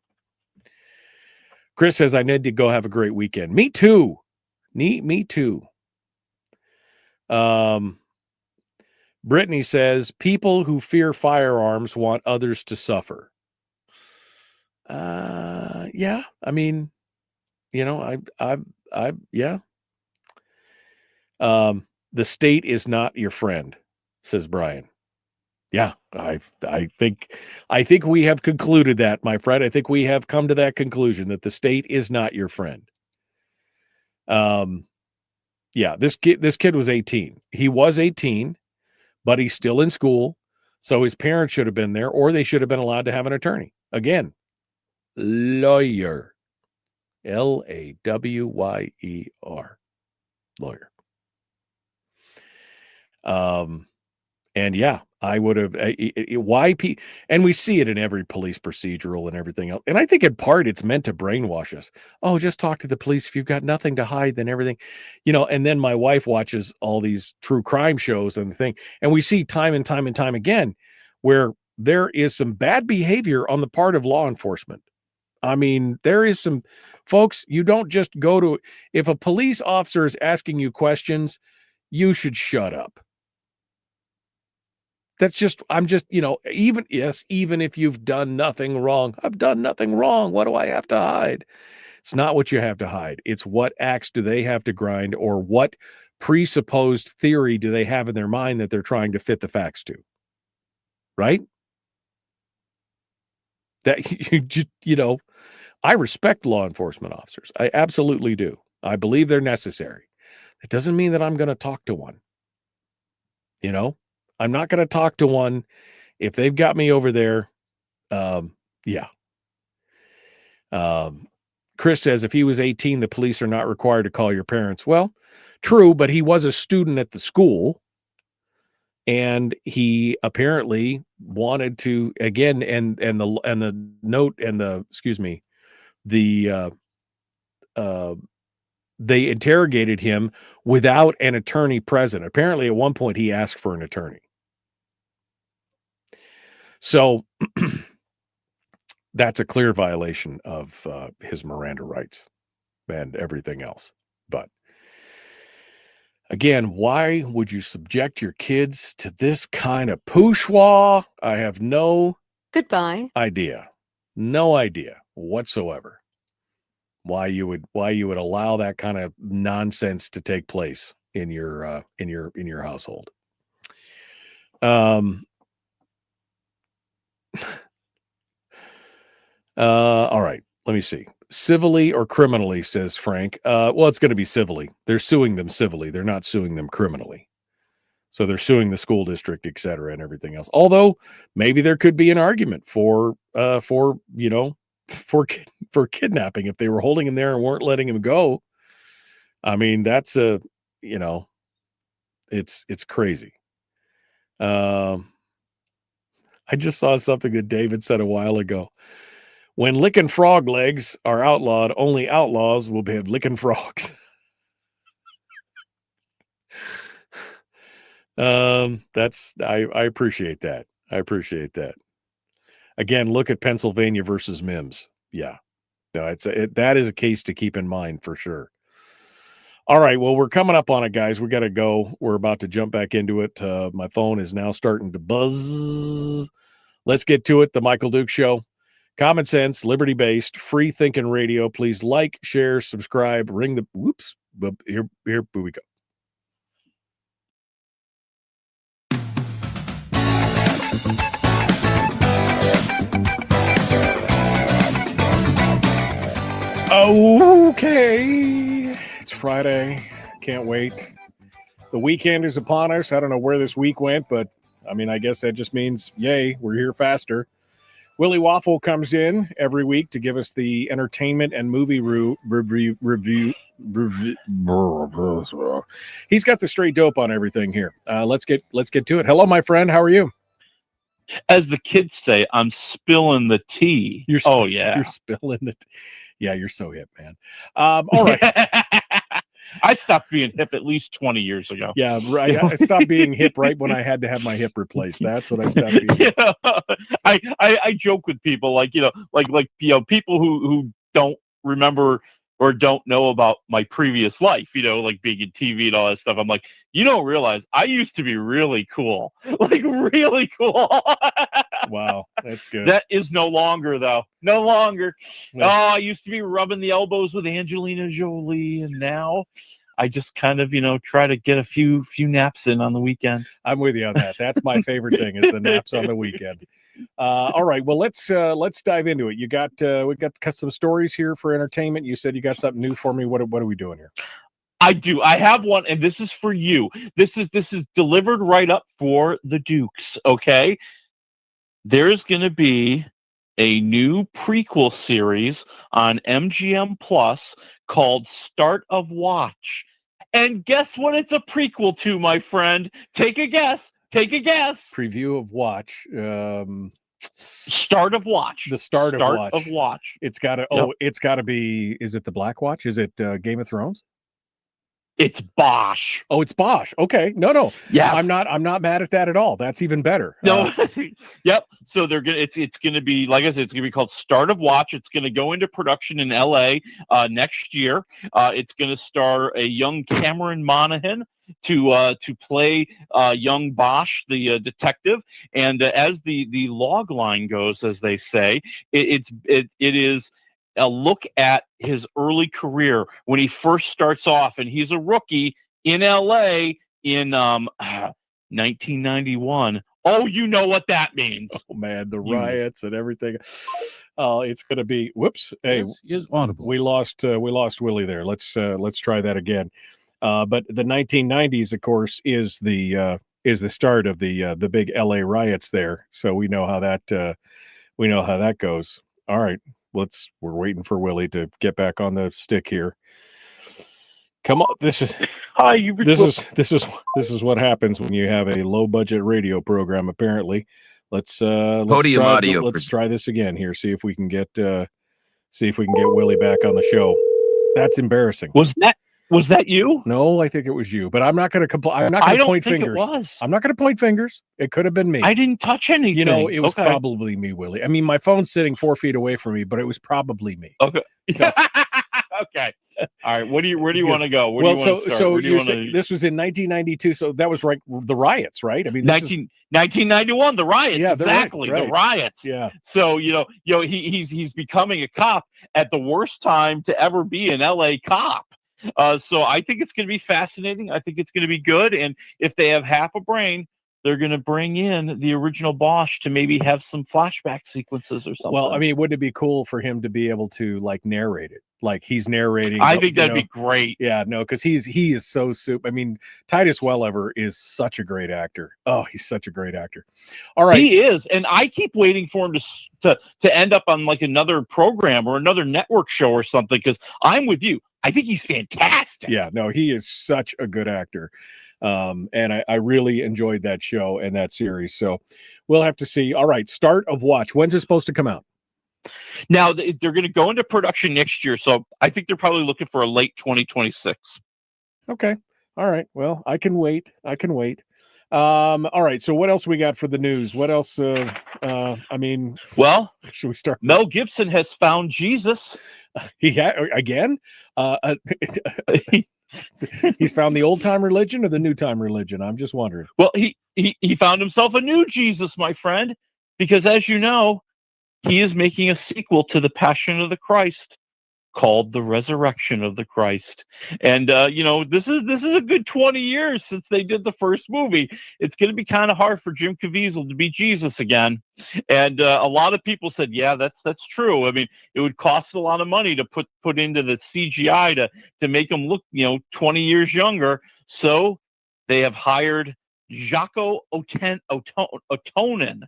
Chris says, I need to go have a great weekend. Me too. Me too. Brittany says, people who fear firearms want others to suffer. Yeah. I mean, yeah. The state is not your friend, says Brian. Yeah, I think we have concluded that, my friend. I think we have come to that conclusion that the state is not your friend. Yeah, this kid was 18. He was 18, but he's still in school, so his parents should have been there, or they should have been allowed to have an attorney. Again, lawyer. Lawyer. Lawyer. And yeah, I would have. And we see it in every police procedural and everything else. And I think in part it's meant to brainwash us. Oh, just talk to the police. If you've got nothing to hide, then everything, And then my wife watches all these true crime shows and the thing, and we see time and time and time again where there is some bad behavior on the part of law enforcement. I mean, there is some folks. You don't just go to. If a police officer is asking you questions, you should shut up. That's just, I'm just, even if you've done nothing wrong, I've done nothing wrong. What do I have to hide? It's not what you have to hide. It's what axe do they have to grind, or what presupposed theory do they have in their mind that they're trying to fit the facts to, right? That I respect law enforcement officers. I absolutely do. I believe they're necessary. It doesn't mean that I'm going to talk to one. I'm not going to talk to one if they've got me over there. Chris says if he was 18, the police are not required to call your parents. Well, true, but he was a student at the school, and he apparently wanted to again. And the note and they interrogated him without an attorney present. Apparently, at one point, he asked for an attorney. So that's a clear violation of his Miranda rights and everything else. But again, why would you subject your kids to this kind of pooshwa? I have no idea. No idea whatsoever why you would allow that kind of nonsense to take place in your household. All right, let me see. Civilly or criminally, says Frank. Well, it's going to be civilly. They're suing them civilly. They're not suing them criminally. So they're suing the school district, et cetera, and everything else. Although maybe there could be an argument for kidnapping if they were holding him there and weren't letting him go. I mean, that's it's crazy. I just saw something that David said a while ago. When licking frog legs are outlawed, only outlaws will be licking frogs. I appreciate that. I appreciate that. Again, look at Pennsylvania versus Mims. Yeah. No, that is a case to keep in mind for sure. All right. Well, we're coming up on it, guys. We got to go. We're about to jump back into it. My phone is now starting to buzz. Let's get to it. The Michael Duke Show. Common sense, liberty-based, free-thinking radio. Please like, share, subscribe, ring the... Whoops. Here we go. Okay. It's Friday. Can't wait. The weekend is upon us. I don't know where this week went, but, I mean, I guess that just means, yay, we're here faster. Willie Waffle comes in every week to give us the entertainment and movie review. He's got the straight dope on everything here. Let's get to it. Hello, my friend. How are you? As the kids say, I'm spilling the tea. You're spilling the tea. Yeah, you're so hip, man. All right. I stopped being hip at least 20 years ago. Yeah, right. I stopped being hip right when I had to have my hip replaced. That's when I stopped being hip. I joke with people like people who don't remember or don't know about my previous life, like being in TV and all that stuff. I'm like, you don't realize I used to be really cool, like really cool. Wow, that's good. That is no longer, though. No longer. Yeah. Oh, I used to be rubbing the elbows with Angelina Jolie, and now I just kind of, try to get a few naps in on the weekend. I'm with you on that. That's my favorite thing is the naps on the weekend. All right, well let's dive into it. We got some stories here for entertainment. You said you got something new for me. What are we doing here? I do. I have one, and this is for you. This is delivered right up for the Dukes. Okay. There's going to be a new prequel series on MGM Plus called Start of Watch. And guess what it's a prequel to, my friend? Take a guess. Take a guess. Preview of Watch. Start of Watch. The start of Watch. It's got to. Yep. Oh, it's got to be. Is it the Black Watch? Is it Game of Thrones? It's Bosch. Oh, it's Bosch. Okay. No. Yes. I'm not mad at that at all. That's even better. No. Yep. So they're gonna. It's gonna be, like I said, it's gonna be called Start of Watch. It's gonna go into production in L.A. Next year. It's gonna star a young Cameron Monaghan to play young Bosch, the detective. And as the log line goes, as they say, it is a look at his early career when he first starts off, and he's a rookie in LA in 1991. Oh, you know what that means. Oh man, the riots and everything. It's going to be. Whoops. Hey, is audible. We lost Willie there. Let's try that again. But the 1990s, of course, is the start of the big LA riots there. So we know how that goes. All right. We're waiting for Willie to get back on the stick here. Come on, this is what happens when you have a low budget radio program. Apparently, let's try this again here. See if we can get Willie back on the show. That's embarrassing. Was that you? No, I think it was you. But I'm not going to complain. I'm not going to point fingers. I'm not going to point fingers. It could have been me. I didn't touch anything. You know, it was probably me, Willie. I mean, my phone's sitting 4 feet away from me, but it was probably me. Okay. So, okay. All right. Where do you want to go? This was in 1992. So that was the riots, right? I mean, 1991, the riots. Yeah, exactly. Right. The riots. Yeah. So he's becoming a cop at the worst time to ever be an LA cop. So I think it's going to be fascinating. I think it's going to be good. And if they have half a brain, they're going to bring in the original Bosch to maybe have some flashback sequences or something. Well, I mean, wouldn't it be cool for him to be able to narrate it? Like he's narrating. I think that'd be great. Yeah, no, because he is so super. I mean, Titus Welliver is such a great actor. Oh, he's such a great actor. All right, he is, and I keep waiting for him to end up on like another program or another network show or something. Because I'm with you. I think he's fantastic. Yeah, no, he is such a good actor. And I really enjoyed that show and that series. So we'll have to see. All right, Start of Watch. When's it supposed to come out? Now, they're going to go into production next year. So I think they're probably looking for a late 2026. Okay. All right. Well, I can wait. All right. So what else we got for the news? What else? Should we start? Mel Gibson has found Jesus. Again? He's found the old time religion or the new time religion? I'm just wondering. Well, he found himself a new Jesus, my friend, because as you know, he is making a sequel to The Passion of the Christ called The Resurrection of the Christ. And this is a good 20 years since they did the first movie. It's going to be kind of hard for Jim Caviezel to be Jesus again. And a lot of people said, yeah, that's true. I mean, it would cost a lot of money to put into the CGI to make him look 20 years younger. So they have hired Jaco Otonen.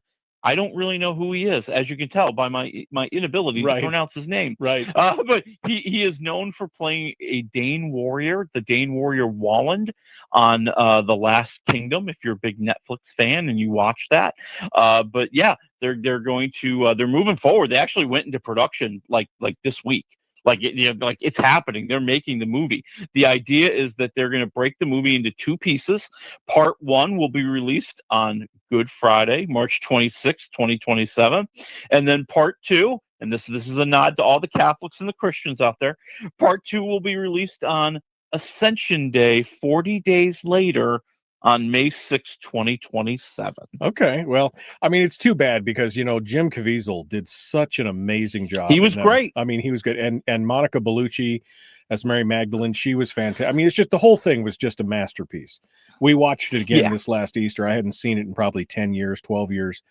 I don't really know who he is, as you can tell by my inability to pronounce his name. Right. But he is known for playing a Dane warrior, the Dane warrior Walland on The Last Kingdom. If you're a big Netflix fan and you watch that, but yeah, they're going to they're moving forward. They actually went into production like this week. Like it's happening. They're making the movie. The idea is that they're going to break the movie into two pieces. Part one will be released on Good Friday, March 26, 2027. And then part two, and this is a nod to all the Catholics and the Christians out there, part two will be released on Ascension Day, 40 days later, on May 6, 2027. Okay. Well, I mean, it's too bad because, Jim Caviezel did such an amazing job. He was great. I mean, he was good. And Monica Bellucci as Mary Magdalene, she was fantastic. I mean, it's just the whole thing was just a masterpiece. We watched it again this last Easter. I hadn't seen it in probably 10 years, 12 years.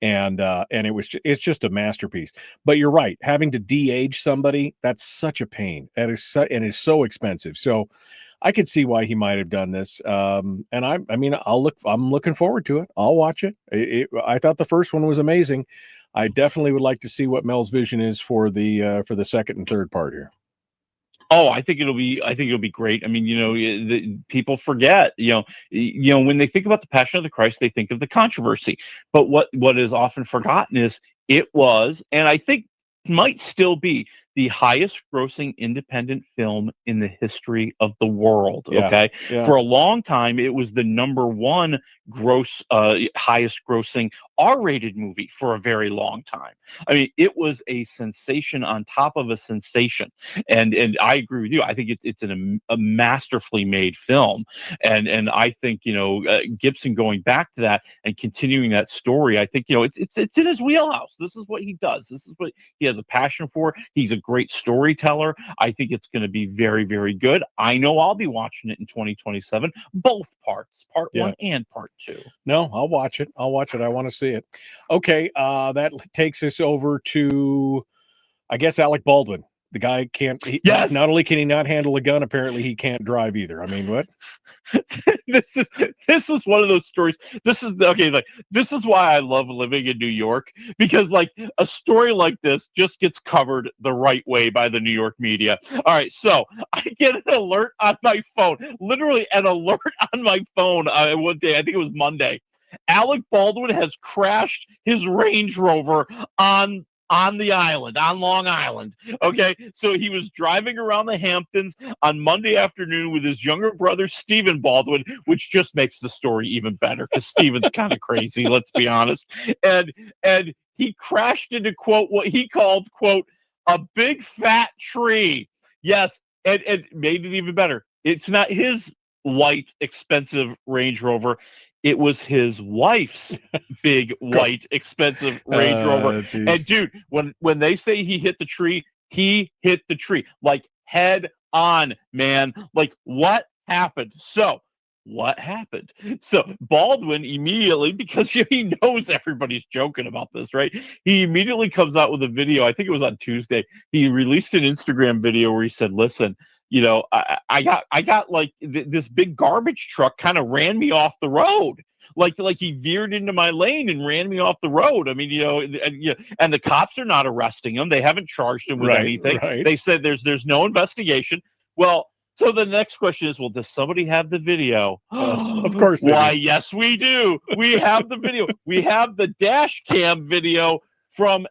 And it's just a masterpiece. But you're right. Having to de-age somebody, that's such a pain. And it's so expensive. So I could see why he might have done this. And I'm looking forward to it. I'll watch it. I thought the first one was amazing. I definitely would like to see what Mel's vision is for the second and third part here. Oh, I think it'll be great. I mean, people forget, when they think about the Passion of the Christ, they think of the controversy. But what is often forgotten is it was, and I think might still be, the highest grossing independent film in the history of the world. Yeah, Okay. yeah. For a long time, it was the number one highest grossing R-rated movie for a very long time. I mean, it was a sensation on top of a sensation. And I agree with you. I think it's a masterfully made film. And I think, Gibson going back to that and continuing that story, I think, it's in his wheelhouse. This is what he does. This is what he has a passion for. He's a great storyteller. I think it's going to be very, very good. I know I'll be watching it in 2027, both parts, part one and part two. No, I'll watch it. I want to see it. Okay, that takes us over to, I guess, Alec Baldwin. The guy can't. Not only can he not handle a gun, apparently he can't drive either. I mean, what? This is one of those stories. This is why I love living in New York, because like a story like this just gets covered the right way by the New York media. All right, so I get an alert on my phone, literally an alert on my phone one day. I think it was Monday. Alec Baldwin has crashed his Range Rover on the island, on Long Island. Okay, so he was driving around the Hamptons on Monday afternoon with his younger brother, Stephen Baldwin, which just makes the story even better because Stephen's kind of crazy, let's be honest. And he crashed into, quote, what he called, quote, a big fat tree. Yes, and made it even better. It's not his white, expensive Range Rover. It was his wife's big, white, expensive Range Rover. And dude, when they say he hit the tree, he hit the tree. Like head on, man. Like what happened? So Baldwin immediately, because he knows everybody's joking about this, right? He immediately comes out with a video. I think it was on Tuesday. He released an Instagram video where he said, listen, I got like this big garbage truck kind of ran me off the road. Like he veered into my lane and ran me off the road. I mean, and the cops are not arresting him. They haven't charged him with anything. Right. They said there's no investigation. Well, so the next question is, well, does somebody have the video? Of course they Why, do. yes, we do. We have the video. We have the dash cam video from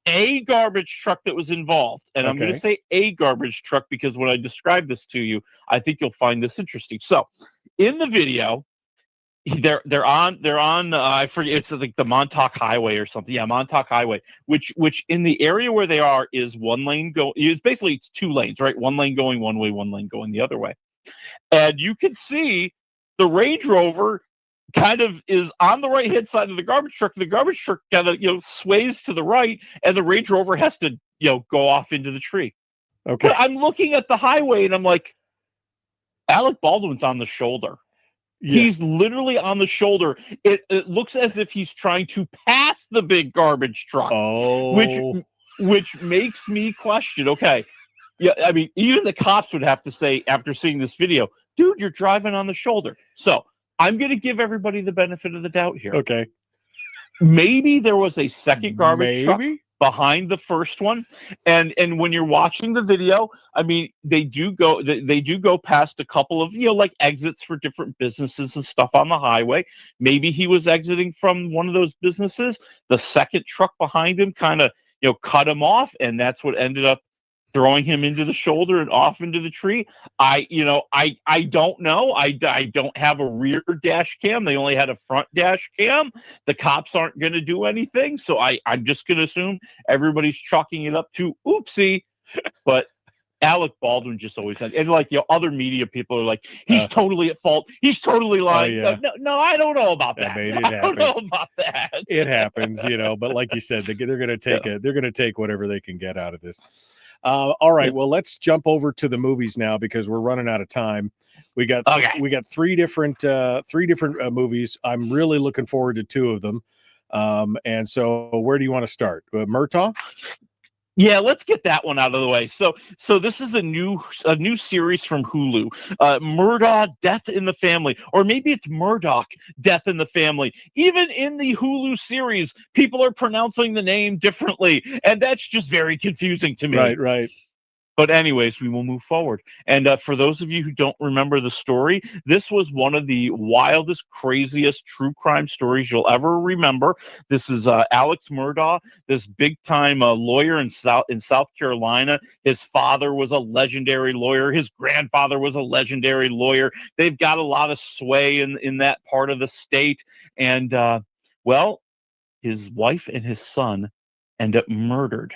a garbage truck that was involved. And I'm going to say a garbage truck because when I describe this to you, I think you'll find this interesting. So in the video, they're on I forget, it's like the Montauk Highway or something. Yeah, Montauk Highway, which in the area where they are is one lane go. It's two lanes, right? One lane going one way, one lane going the other way. And you can see the Range Rover kind of is on the right hand side of the garbage truck. The garbage truck kind of sways to the right, and the Range Rover has to go off into the tree. Okay. But I'm looking at the highway and I'm like, Alec Baldwin's on the shoulder. Yeah. He's literally on the shoulder. It looks as if he's trying to pass the big garbage truck. Oh, which makes me question. Okay, yeah, I mean, even the cops would have to say after seeing this video, dude, you're driving on the shoulder. So I'm going to give everybody the benefit of the doubt here. Okay. Maybe there was a second garbage truck behind the first one, and when you're watching the video, I mean, they do go past a couple of like exits for different businesses and stuff on the highway. Maybe he was exiting from one of those businesses. The second truck behind him kind of cut him off, and that's what ended up throwing him into the shoulder and off into the tree. I don't know. I don't have a rear dash cam. They only had a front dash cam. The cops aren't going to do anything. So I'm just going to assume everybody's chalking it up to oopsie. But Alec Baldwin just always had, and like other media people are like, he's totally at fault. He's totally lying. No, I don't know about that. I don't know about that. It happens, but like you said, they're going to take they're going to take whatever they can get out of this. All right, well, let's jump over to the movies now because we're running out of time. We got three different movies. I'm really looking forward to two of them. And so where do you want to start? Murtaugh? Yeah, let's get that one out of the way. So this is a new series from Hulu, Murdaugh, Death in the Family, or maybe it's Murdoch, Death in the Family. Even in the Hulu series, people are pronouncing the name differently, and that's just very confusing to me. Right. But anyways, we will move forward. And for those of you who don't remember the story, this was one of the wildest, craziest true crime stories you'll ever remember. This is Alex Murdaugh, this big-time lawyer in South Carolina. His father was a legendary lawyer. His grandfather was a legendary lawyer. They've got a lot of sway in that part of the state. And, well, his wife and his son end up murdered.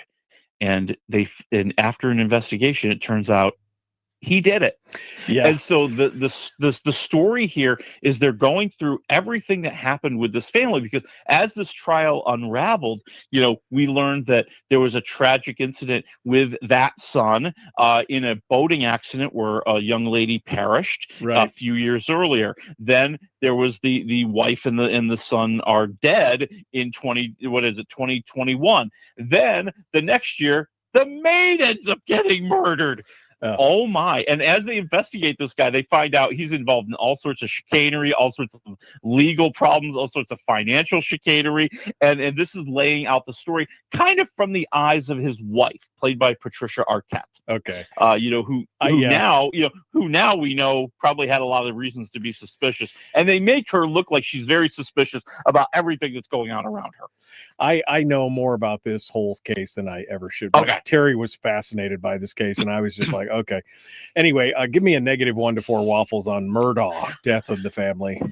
And after an investigation, it turns out he did it. Yeah. And so the story here is they're going through everything that happened with this family, because as this trial unraveled, we learned that there was a tragic incident with that son in a boating accident where a young lady perished a few years earlier. Then there was the wife and the son are dead in 2021. Then the next year, the maid ends up getting murdered. Oh my. And as they investigate this guy, they find out he's involved in all sorts of chicanery, all sorts of legal problems, all sorts of financial chicanery. And this is laying out the story kind of from the eyes of his wife, played by Patricia Arquette. Okay. Who now we know probably had a lot of reasons to be suspicious. And they make her look like she's very suspicious about everything that's going on around her. I know more about this whole case than I ever should. Okay. Terry was fascinated by this case, and I was just like, okay. Anyway, give me a -1 to 4 waffles on Murdaugh, Death of the Family.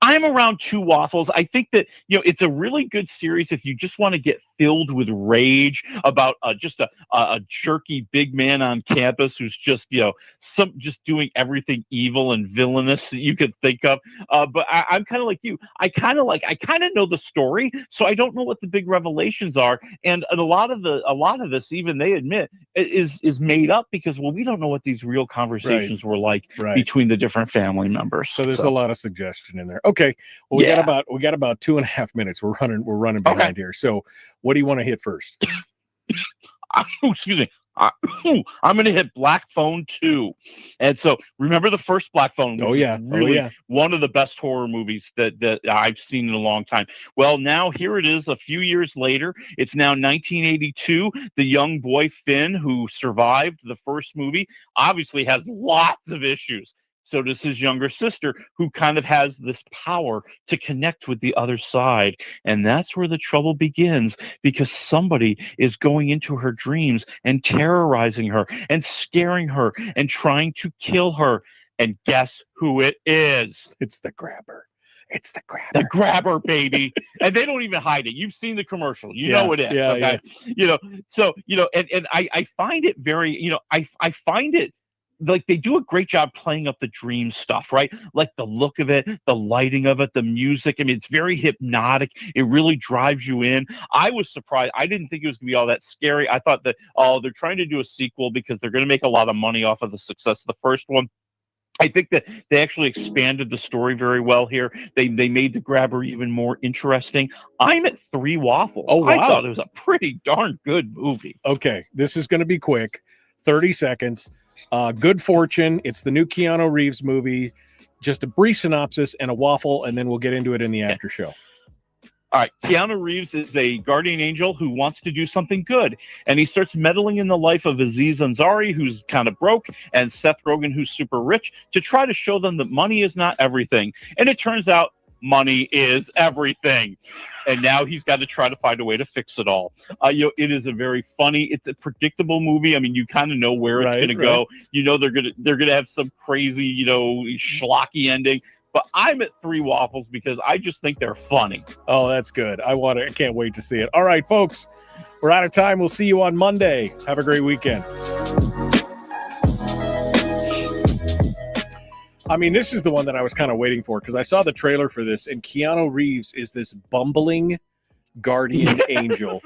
I'm around 2 waffles. I think that, it's a really good series if you just want to get filled with rage about just a jerky big man on campus who's just, just doing everything evil and villainous that you could think of. But I'm kind of like you. I kind of know the story, so I don't know what the big revelations are. And a lot of this, even they admit, is made up because, we don't know what these real conversations were like between the different family members. So there's a lot of suggestion in there. Okay. Well, we got about 2.5 minutes. We're running behind here. So what do you want to hit first? Excuse me. I'm going to hit Black Phone 2. And so remember the first Black Phone? Really one of the best horror movies that I've seen in a long time. Well, now here it is a few years later. It's now 1982. The young boy Finn, who survived the first movie, obviously has lots of issues. So does his younger sister, who kind of has this power to connect with the other side. And that's where the trouble begins, because somebody is going into her dreams and terrorizing her and scaring her and trying to kill her. And guess who it is? It's the grabber. It's the grabber. The grabber, baby. And they don't even hide it. You've seen the commercial. You know it is. Yeah, okay. Yeah. So, and I find it very, I find it, like, they do a great job playing up the dream stuff, right? Like the look of it, the lighting of it, the music. I mean, it's very hypnotic. It really drives you in. I was surprised. I didn't think it was going to be all that scary. I thought that, they're trying to do a sequel because they're going to make a lot of money off of the success of the first one. I think that they actually expanded the story very well here. They made the grabber even more interesting. I'm at 3 waffles. Oh, wow. I thought it was a pretty darn good movie. Okay, this is going to be quick. 30 seconds. Good Fortune. It's the new Keanu Reeves movie. Just a brief synopsis and a waffle, and then we'll get into it in the after show. All right. Keanu Reeves is a guardian angel who wants to do something good, and he starts meddling in the life of Aziz Ansari, who's kind of broke, and Seth Rogen, who's super rich, to try to show them that money is not everything. And it turns out money is everything. And now he's got to try to find a way to fix it all. It is a very funny, it's a predictable movie. I mean, you kind of know where it's going to go. They're gonna have some crazy, schlocky ending. But I'm at 3 waffles because I just think they're funny. Oh, that's good. I can't wait to see it. All right, folks, we're out of time. We'll see you on Monday. Have a great weekend. I mean, this is the one that I was kind of waiting for because I saw the trailer for this, and Keanu Reeves is this bumbling guardian angel.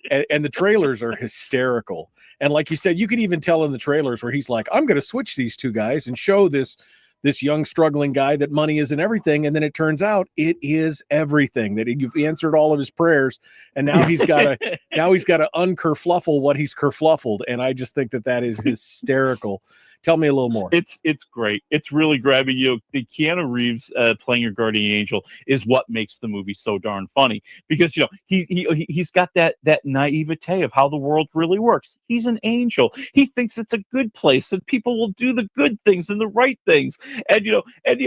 And the trailers are hysterical. And like you said, you can even tell in the trailers where he's like, I'm going to switch these two guys and show this this young struggling guy that money isn't everything, and then it turns out it is everything. That you've answered all of his prayers, and now he's got to unkerfluffle what he's kerfluffled, and I just think that is hysterical. Tell me a little more. It's great. It's really grabbing you. The Keanu Reeves playing your guardian angel is what makes the movie so darn funny, because he's got that naivete of how the world really works. He's an angel. He thinks it's a good place and people will do the good things and the right things. And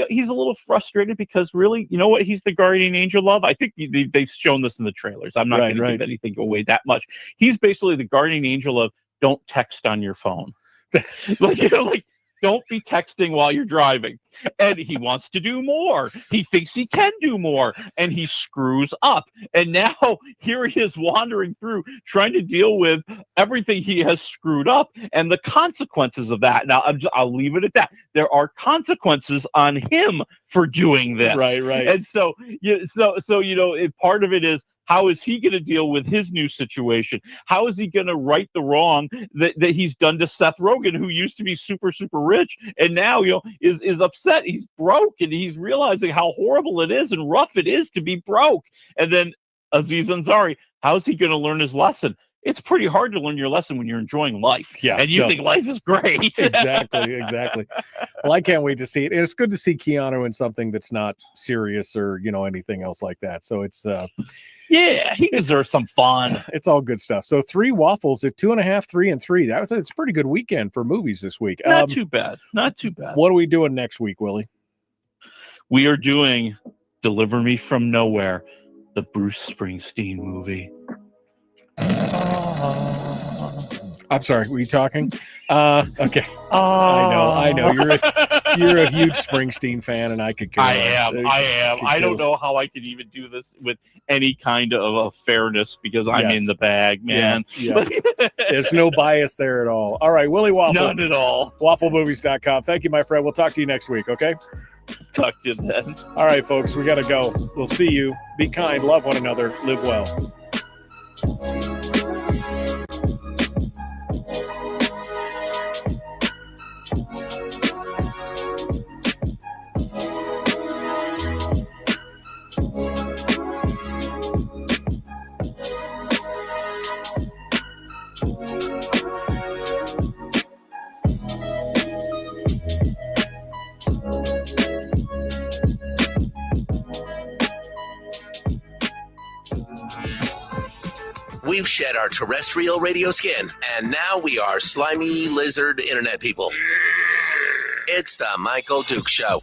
he's a little frustrated because really, you know what he's the guardian angel of? I think they've shown this in the trailers. I'm not going to give anything away that much. He's basically the guardian angel of don't text on your phone. Don't be texting while you're driving. And he wants to do more. He thinks he can do more, and he screws up. And now here he is wandering through, trying to deal with everything he has screwed up and the consequences of that. Now, I'll leave it at that. There are consequences on him for doing this. Right. And so part of it is, how is he going to deal with his new situation? How is he going to right the wrong that he's done to Seth Rogen, who used to be super, super rich and now, is upset. He's broke, and he's realizing how horrible it is and rough it is to be broke. And then Aziz Ansari, how is he going to learn his lesson? It's pretty hard to learn your lesson when you're enjoying life. Yeah, and you think life is great. Exactly. Well, I can't wait to see it. And it's good to see Keanu in something that's not serious or, anything else like that. So it's he deserves some fun. It's all good stuff. So 3 waffles at 2.5, 3 and 3. It's a pretty good weekend for movies this week. Not too bad. What are we doing next week, Willie? We are doing Deliver Me From Nowhere, the Bruce Springsteen movie. I'm sorry, were you talking? Okay. I know. You're a huge Springsteen fan, and I could care less. I am. I don't know how I could even do this with any kind of fairness, because I'm in the bag, man. Yeah. There's no bias there at all. All right, Willie Waffle. None at all. WaffleMovies.com. Thank you, my friend. We'll talk to you next week, okay? Talk to you then. All right, folks, we got to go. We'll see you. Be kind, love one another, live well. We've shed our terrestrial radio skin, and now we are slimy lizard internet people. It's the Michael Duke Show.